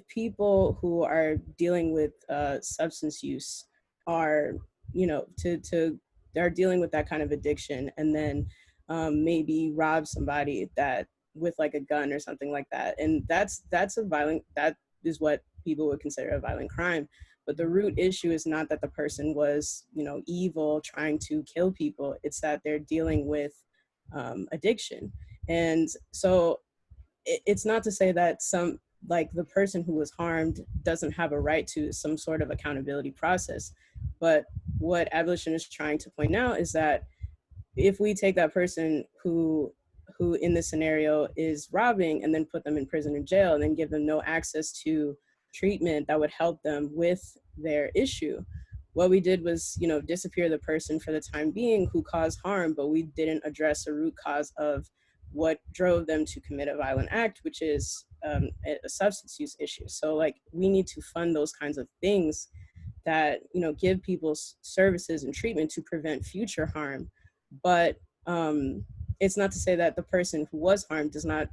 people who are dealing with substance use are they're dealing with that kind of addiction, and then maybe rob somebody that with like a gun or something like that. And that is what people would consider a violent crime. But the root issue is not that the person was, evil, trying to kill people. It's that they're dealing with addiction. And so it's not to say that the person who was harmed doesn't have a right to some sort of accountability process. But what abolition is trying to point out is that if we take that person who in this scenario is robbing and then put them in prison or jail and then give them no access to treatment that would help them with their issue, what we did was, disappear the person for the time being who caused harm, but we didn't address a root cause of what drove them to commit a violent act, which is a substance use issue. So like we need to fund those kinds of things that, give people services and treatment to prevent future harm. But it's not to say that the person who was harmed does not,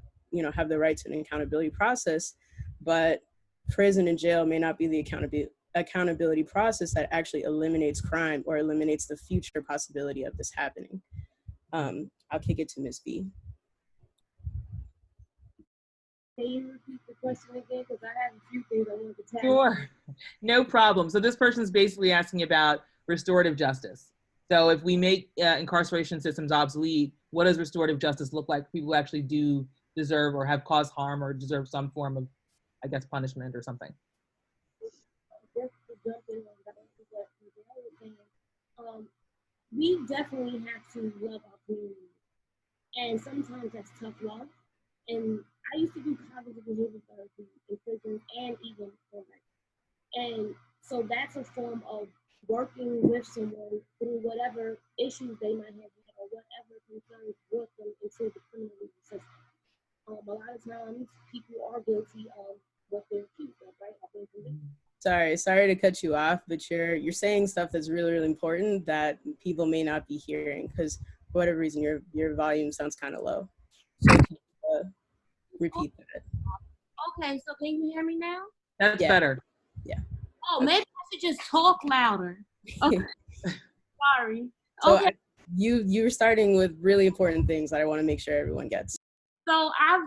have the right to an accountability process, but prison and jail may not be the accountability process that actually eliminates crime or eliminates the future possibility of this happening. I'll kick it to Ms. B. Can you repeat the question again? Because I have a few things I wanted to tell you. Sure, no problem. So this person's basically asking about restorative justice. So if we make incarceration systems obsolete, what does restorative justice look like for people who actually do deserve or have caused harm or deserve some form of, I guess, punishment or something? Just to jump in on that, what Miguel was saying, we definitely have to love our community. And sometimes that's tough love. And I used to do cognitive behavioral therapy in prisons and even for life. And so that's a form of working with someone through whatever issues they might have had or whatever concerns brought them into the criminal legal system. A lot of times people are guilty of what they're accused of, right? Of being convicted. Sorry to cut you off, but you're saying stuff that's really, really important that people may not be hearing because for whatever reason your volume sounds kind of low. So can you, repeat that? Okay, so can you hear me now? That's better. Yeah. Oh, maybe I should just talk louder. Okay. Sorry. So okay. You're starting with really important things that I want to make sure everyone gets. So I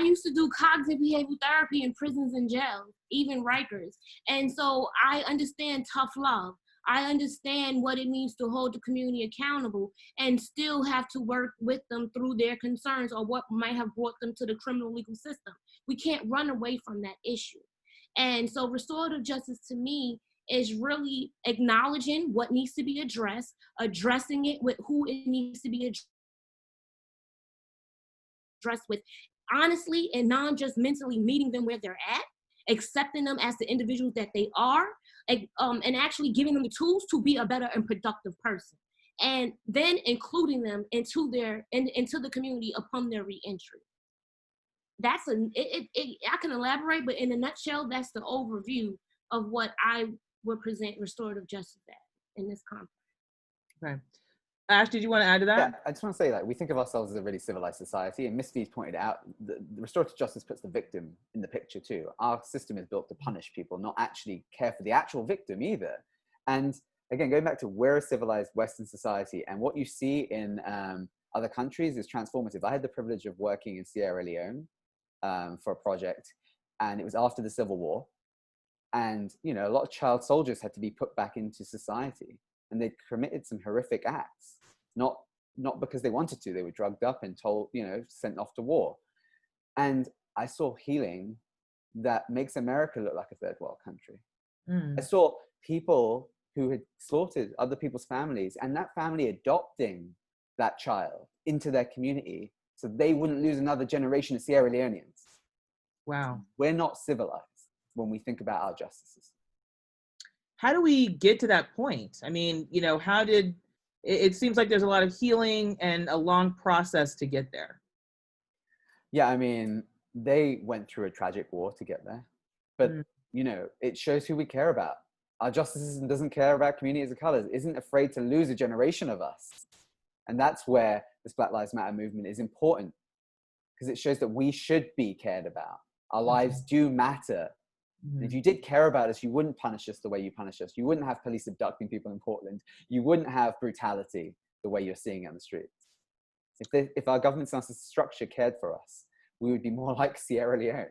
used to do cognitive behavioral therapy in prisons and jails, even Rikers. And so I understand tough love. I understand what it means to hold the community accountable and still have to work with them through their concerns or what might have brought them to the criminal legal system. We can't run away from that issue. And so restorative justice to me is really acknowledging what needs to be addressed, addressing it with who it needs to be addressed with, honestly and non-judgmentally meeting them where they're at, accepting them as the individuals that they are, and actually giving them the tools to be a better and productive person, and then including them into the community upon their reentry. That's I can elaborate, but in a nutshell, that's the overview of what I would present restorative justice at in this conference. Okay. Ash, did you want to add to that? Yeah, I just want to say that we think of ourselves as a really civilized society, and Miss V's pointed out the restorative justice puts the victim in the picture too. Our system is built to punish people, not actually care for the actual victim either. And again, going back to we're a civilized Western society, and what you see in other countries is transformative. I had the privilege of working in Sierra Leone for a project, and it was after the Civil War. And, a lot of child soldiers had to be put back into society, and they committed some horrific acts, not because they wanted to. They were drugged up and told, sent off to war. And I saw healing that makes America look like a third world country. I saw people who had slaughtered other people's families, and that family adopting that child into their community so they wouldn't lose another generation of Sierra Leoneans. Wow. We're not civilized when we think about our justice system. How do we get to that point? I mean, it seems like there's a lot of healing and a long process to get there. Yeah, I mean, they went through a tragic war to get there. But, it shows who we care about. Our justice system doesn't care about communities of colors, isn't afraid to lose a generation of us. And that's where this Black Lives Matter movement is important, because it shows that we should be cared about. Our lives do matter. And if you did care about us, you wouldn't punish us the way you punish us. You wouldn't have police abducting people in Portland. You wouldn't have brutality the way you're seeing on the streets. If our government's structure cared for us, we would be more like Sierra Leone.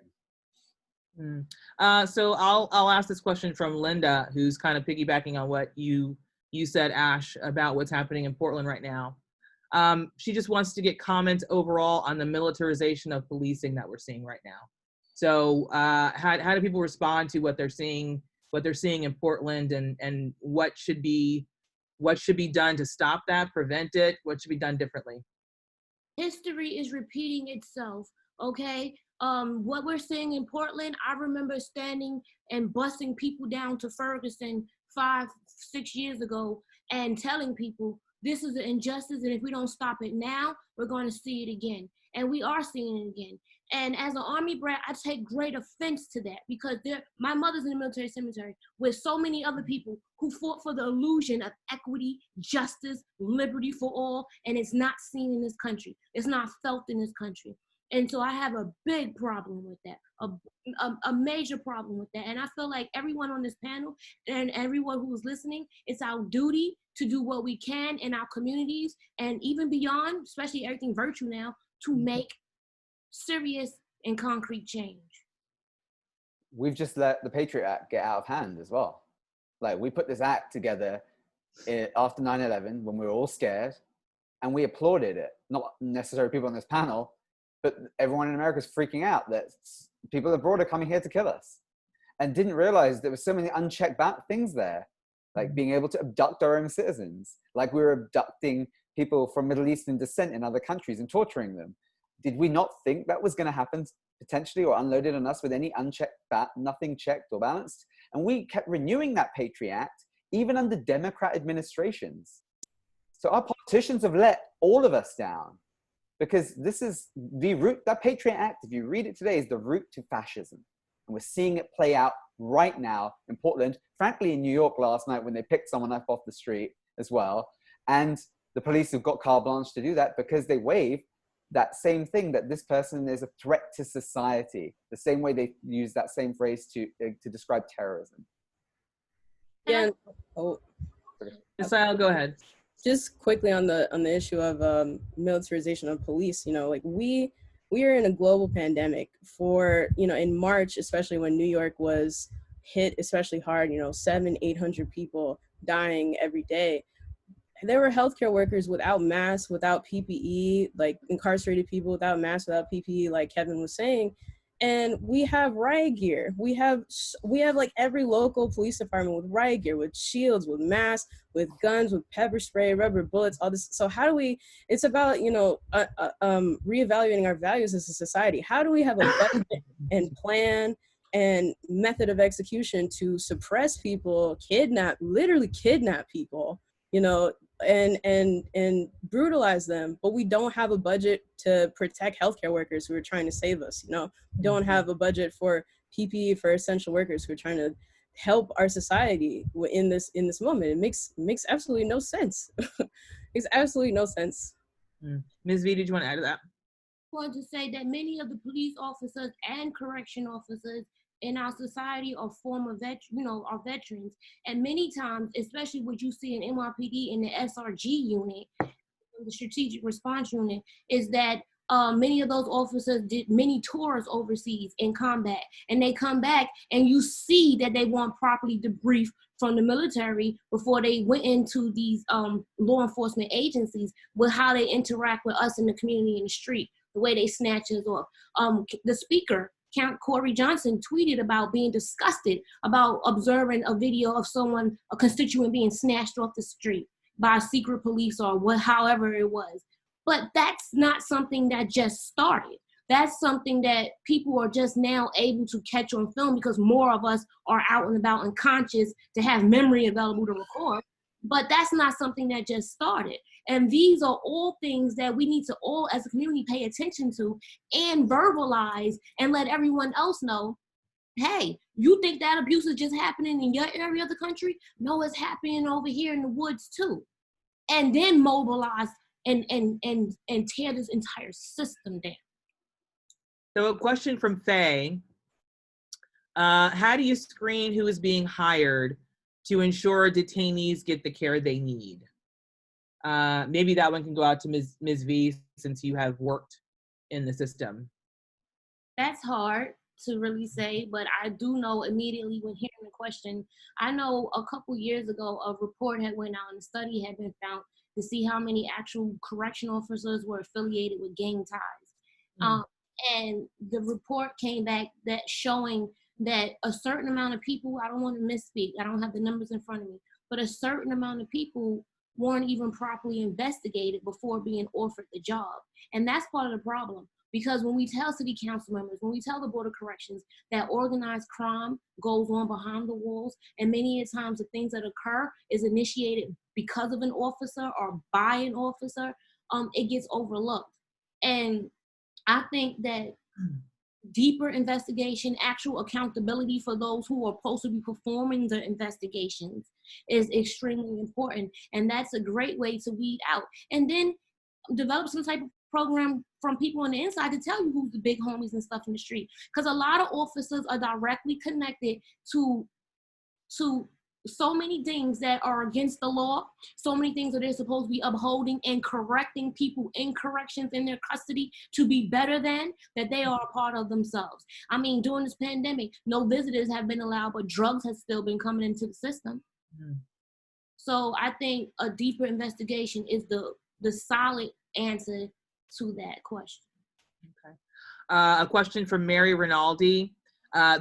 So I'll ask this question from Linda, who's kind of piggybacking on what you said, Ash, about what's happening in Portland right now. She just wants to get comments overall on the militarization of policing that we're seeing right now. So how do people respond to what they're seeing in Portland, and what should be done to stop that, prevent it? What should be done differently? History is repeating itself, okay? What we're seeing in Portland, I remember standing and busing people down to Ferguson 5-6 years ago and telling people this is an injustice, and if we don't stop it now, we're going to see it again. And we are seeing it again. And as an Army brat, I take great offense to that, because my mother's in the military cemetery with so many other people who fought for the illusion of equity, justice, liberty for all, and it's not seen in this country. It's not felt in this country. And so I have a big problem with that, a major problem with that. And I feel like everyone on this panel and everyone who's listening, it's our duty to do what we can in our communities and even beyond, especially everything virtual now, to make serious and concrete change. We've just let the Patriot Act get out of hand as well. Like, we put this act together after 9/11 when we were all scared, and we applauded it. Not necessarily people on this panel, but everyone in America is freaking out that people abroad are coming here to kill us, and didn't realize there were so many unchecked things there, like being able to abduct our own citizens, like we were abducting people from Middle Eastern descent in other countries and torturing them. Did we not think that was going to happen potentially, or unloaded on us with any unchecked nothing checked or balanced? And we kept renewing that Patriot Act, even under Democrat administrations. So our politicians have let all of us down, because this is the root, that Patriot Act, if you read it today, is the route to fascism. And we're seeing it play out right now in Portland, frankly in New York last night when they picked someone up off the street as well. And the police have got carte blanche to do that because they waive that same thing, that this person is a threat to society, the same way they use that same phrase to describe terrorism. Yeah. I'll go ahead. Just quickly on the issue of militarization of police, you know, like we are in a global pandemic. For, you know, in March, especially when New York was hit especially hard, you know, 700-800 people dying every day. There were healthcare workers without masks, without PPE, like incarcerated people without masks, without PPE, like Kevin was saying. And we have riot gear. We have like every local police department with riot gear, with shields, with masks, with guns, with pepper spray, rubber bullets, all this. So how do we, it's about, you know, reevaluating our values as a society. How do we have a budget and plan and method of execution to suppress people, literally kidnap people, you know, and brutalize them, but we don't have a budget to protect healthcare workers who are trying to save us. You know, we don't have a budget for PPE for essential workers who are trying to help our society in this moment. It makes absolutely no sense. Makes absolutely no sense. Ms. V, did you want to add to that? I want to say that many of the police officers and correction officers in our society are former are veterans. And many times, especially what you see in NYPD in the SRG unit, the Strategic Response Unit, is that many of those officers did many tours overseas in combat. And they come back and you see that they weren't properly debriefed from the military before they went into these law enforcement agencies with how they interact with us in the community in the street, the way they snatch us off. The speaker, Count Corey Johnson, tweeted about being disgusted about observing a video of a constituent being snatched off the street by secret police or however it was. But that's not something that just started. That's something that people are just now able to catch on film because more of us are out and about and conscious to have memory available to record. But that's not something that just started. And these are all things that we need to all as a community pay attention to and verbalize and let everyone else know, hey, you think that abuse is just happening in your area of the country? No, it's happening over here in the woods too. And then mobilize and tear this entire system down. So a question from Faye. How do you screen who is being hired to ensure detainees get the care they need? Maybe that one can go out to Ms. V, since you have worked in the system? That's hard to really say, but I do know immediately when hearing the question, I know a couple years ago, a report had went out and a study had been found to see how many actual correction officers were affiliated with gang ties. And the report came back that showing that a certain amount of people, I don't want to misspeak, I don't have the numbers in front of me, but a certain amount of people weren't even properly investigated before being offered the job. And that's part of the problem. Because when we tell city council members, when we tell the Board of Corrections that organized crime goes on behind the walls, and many times the things that occur is initiated because of an officer or by an officer, it gets overlooked. And I think that deeper investigation, actual accountability for those who are supposed to be performing the investigations is extremely important. And that's a great way to weed out. And then develop some type of program from people on the inside to tell you who's the big homies and stuff in the street. Because a lot of officers are directly connected to so many things that are against the law, so many things that they're supposed to be upholding and correcting people in corrections in their custody to be better than, that they are a part of themselves. I mean, during this pandemic, no visitors have been allowed, but drugs have still been coming into the system. So I think a deeper investigation is the solid answer to that question. Okay. A question from Mary Rinaldi.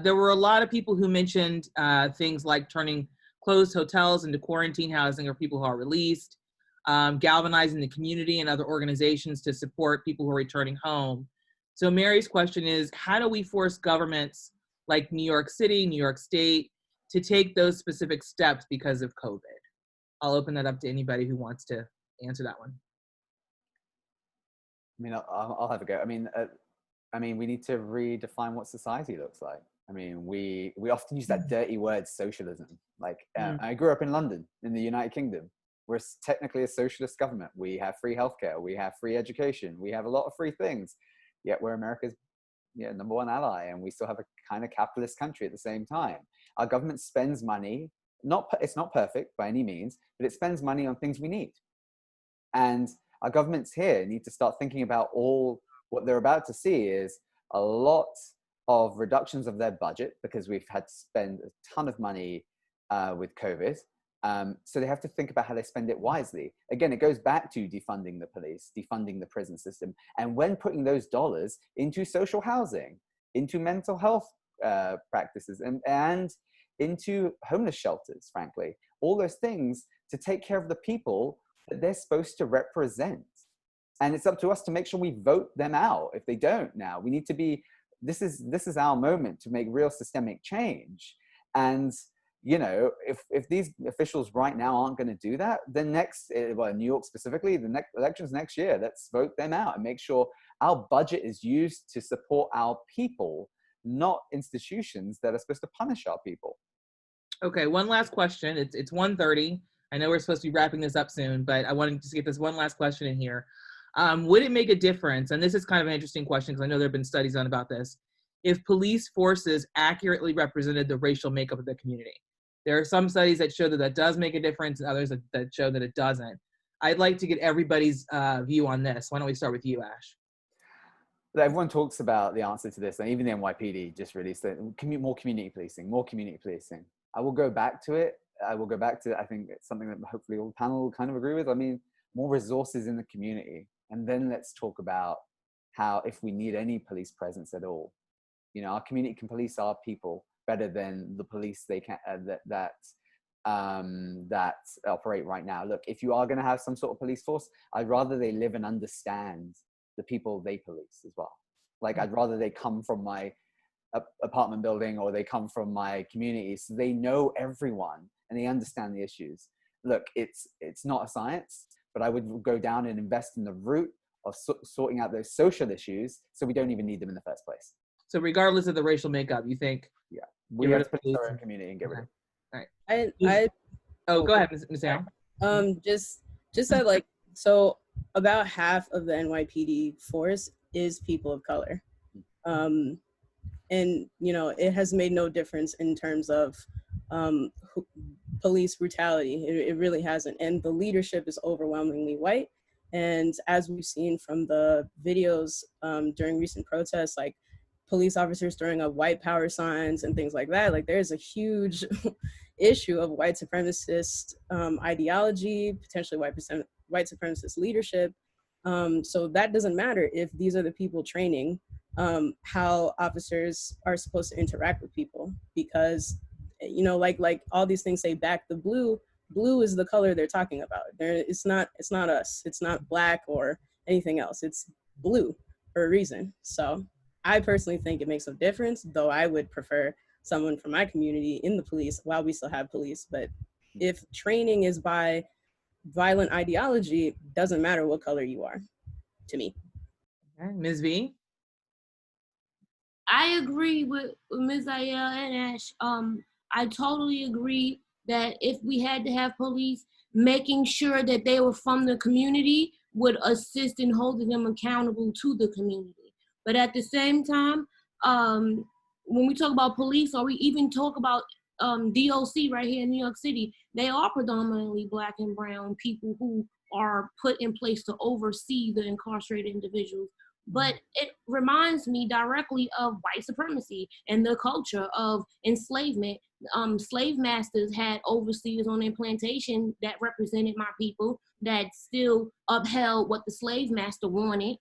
There were a lot of people who mentioned things like turning closed hotels into quarantine housing for people who are released, galvanizing the community and other organizations to support people who are returning home. So Mary's question is, how do we force governments like New York City, New York State, to take those specific steps because of COVID? I'll open that up to anybody who wants to answer that one. I mean, I'll have a go. I mean, we need to redefine what society looks like. I mean, we often use that dirty word, socialism. Like, I grew up in London, in the United Kingdom. We're technically a socialist government. We have free healthcare. We have free education. We have a lot of free things. Yet we're America's number one ally, and we still have a kind of capitalist country at the same time. Our government spends money. It's not perfect by any means, but it spends money on things we need. And our governments here need to start thinking about what they're about to see is a lot of reductions of their budget because we've had to spend a ton of money with COVID. So they have to think about how they spend it wisely. Again, it goes back to defunding the police, defunding the prison system, and when putting those dollars into social housing, into mental health practices, and into homeless shelters, frankly, all those things to take care of the people that they're supposed to represent. And it's up to us to make sure we vote them out if they don't now. We need to be, this is our moment to make real systemic change. And, you know, if these officials right now aren't going to do that, then in New York specifically, the next elections next year, let's vote them out and make sure our budget is used to support our people, not institutions that are supposed to punish our people. Okay, one last question. It's 1:30. I know we're supposed to be wrapping this up soon, but I wanted to just get this one last question in here. Would it make a difference, and this is kind of an interesting question because I know there have been studies on about this, if police forces accurately represented the racial makeup of the community? There are some studies that show that that does make a difference and others that show that it doesn't. I'd like to get everybody's view on this. Why don't we start with you, Ash? Everyone talks about the answer to this, and even the NYPD just released it. More community policing, more community policing. I will go back to it. I think it's something that hopefully all the panel will kind of agree with. I mean, more resources in the community. And then let's talk about how, if we need any police presence at all, you know, our community can police our people better than the police they can that operate right now. Look, if you are going to have some sort of police force, I'd rather they live and understand the people they police as well. Like, I'd rather they come from my apartment building or they come from my community, so they know everyone and they understand the issues. Look, it's not a science, but I would go down and invest in the root of sorting out those social issues so we don't even need them in the first place. So regardless of the racial makeup, you think? Yeah, we have to police our own community and get rid of it. All right. Go ahead, Ms. Al. Just that, like, so about half of the NYPD force is people of color. And, you know, it has made no difference in terms of police brutality. It really hasn't. And the leadership is overwhelmingly white. And as we've seen from the videos during recent protests, like police officers throwing up white power signs and things like that, like there's a huge issue of white supremacist ideology, potentially white supremacist leadership. So that doesn't matter if these are the people training how officers are supposed to interact with people, because like all these things say back the blue is the color they're talking about. It's not us, it's not black or anything else, it's blue for a reason. So I personally think it makes a difference, though I would prefer someone from my community in the police while we still have police. But if training is by violent ideology, it doesn't matter what color you are, to me. Okay. Ms. V? I agree with Ms. Ayala and Ash. I totally agree that if we had to have police, making sure that they were from the community would assist in holding them accountable to the community. But at the same time, when we talk about police, or we even talk about DOC right here in New York City, they are predominantly Black and brown people who are put in place to oversee the incarcerated individuals. But it reminds me directly of white supremacy and the culture of enslavement. Slave masters had overseers on their plantation that represented my people, that still upheld what the slave master wanted,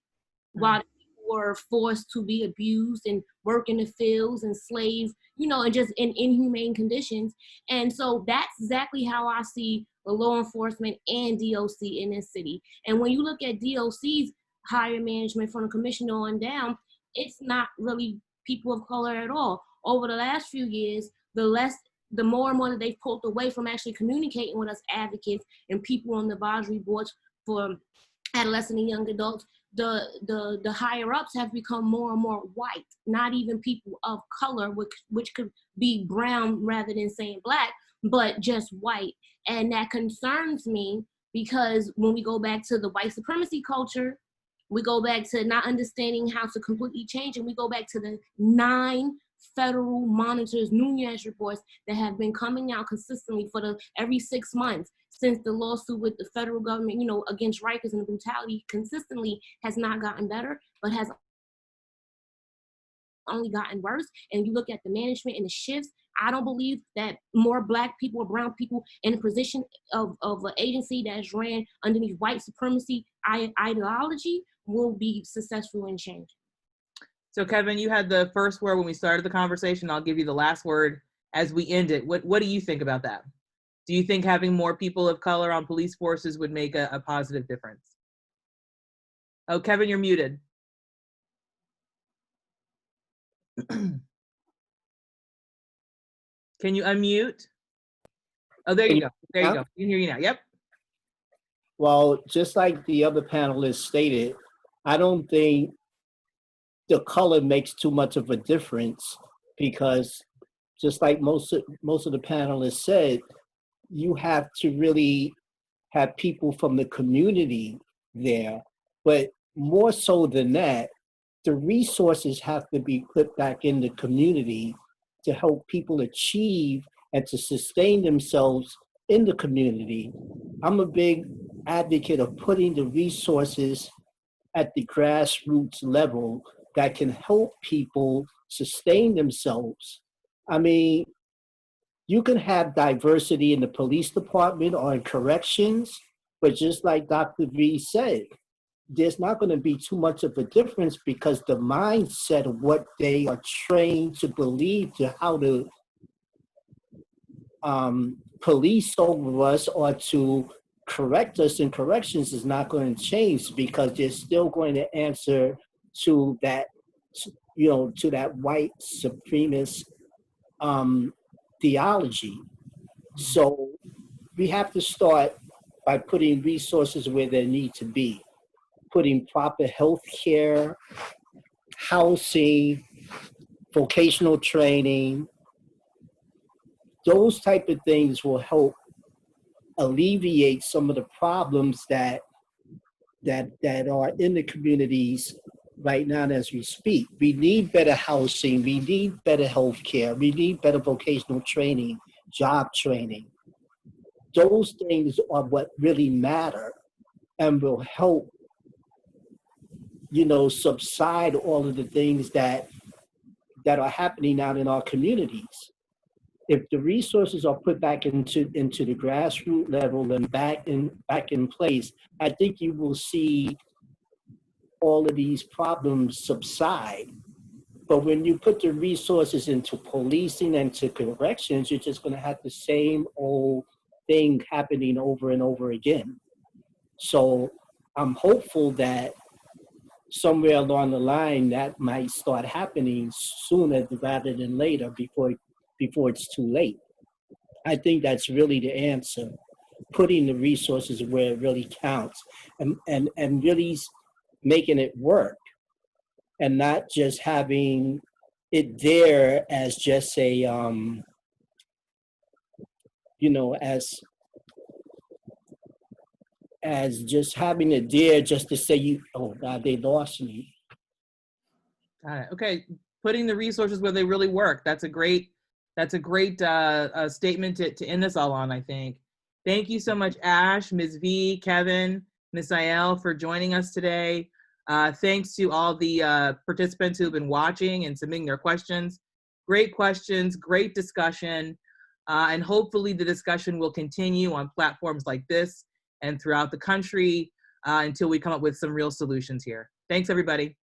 while people were forced to be abused and work in the fields and slave, and just in inhumane conditions. And so that's exactly how I see the law enforcement and DOC in this city. And when you look at DOC's higher management from the commissioner on down, it's not really people of color at all. Over the last few years, the more and more that they've pulled away from actually communicating with us advocates and people on the advisory boards for adolescent and young adults, the higher ups have become more and more white, not even people of color, which could be brown rather than saying Black, but just white. And that concerns me, because when we go back to the white supremacy culture, we go back to not understanding how to completely change, and we go back to the 9 federal monitors Nunez reports that have been coming out consistently for every 6 months since the lawsuit with the federal government, against Rikers and the brutality consistently has not gotten better, but has only gotten worse. And you look at the management and the shifts, I don't believe that more Black people or brown people in a position of an agency that's ran underneath white supremacy ideology will be successful in change. So Kevin, you had the first word when we started the conversation. I'll give you the last word as we end it. What do you think about that? Do you think having more people of color on police forces would make a positive difference? Oh, Kevin, you're muted. Can you unmute? Oh, there you go. There you go. You can hear you now. Yep. Well, just like the other panelists stated, I don't think the color makes too much of a difference, because just like most of the panelists said, you have to really have people from the community there. But more so than that, the resources have to be put back in the community to help people achieve and to sustain themselves in the community. I'm a big advocate of putting the resources at the grassroots level that can help people sustain themselves. I mean, you can have diversity in the police department or in corrections, but just like Dr. V said, there's not going to be too much of a difference, because the mindset of what they are trained to believe, to how to police over us or to correct us in corrections, is not going to change, because they're still going to answer to that, to that white supremacist theology. So we have to start by putting resources where they need to be, putting proper health care, housing, vocational training. Those type of things will help alleviate some of the problems that are in the communities right now as we speak. We need better housing, we need better health care, we need better vocational training, job training. Those things are what really matter. and will help, you know, subside all of the things that are happening out in our communities. If the resources are put back into the grassroots level and back in place, I think you will see all of these problems subside. But when you put the resources into policing and to corrections, you're just going to have the same old thing happening over and over again. So I'm hopeful that somewhere along the line that might start happening sooner rather than later, before it's too late. I think that's really the answer, putting the resources where it really counts, and really making it work, and not just having it there as just a you know, as just having it there just to say, oh God, they lost me. Got it. Okay, putting the resources where they really work. That's a great statement to end this all on, I think. Thank you so much, Ash, Ms. V, Kevin, Ms. Ayel, for joining us today. Thanks to all the participants who've been watching and submitting their questions. Great questions, great discussion, and hopefully the discussion will continue on platforms like this and throughout the country until we come up with some real solutions here. Thanks, everybody.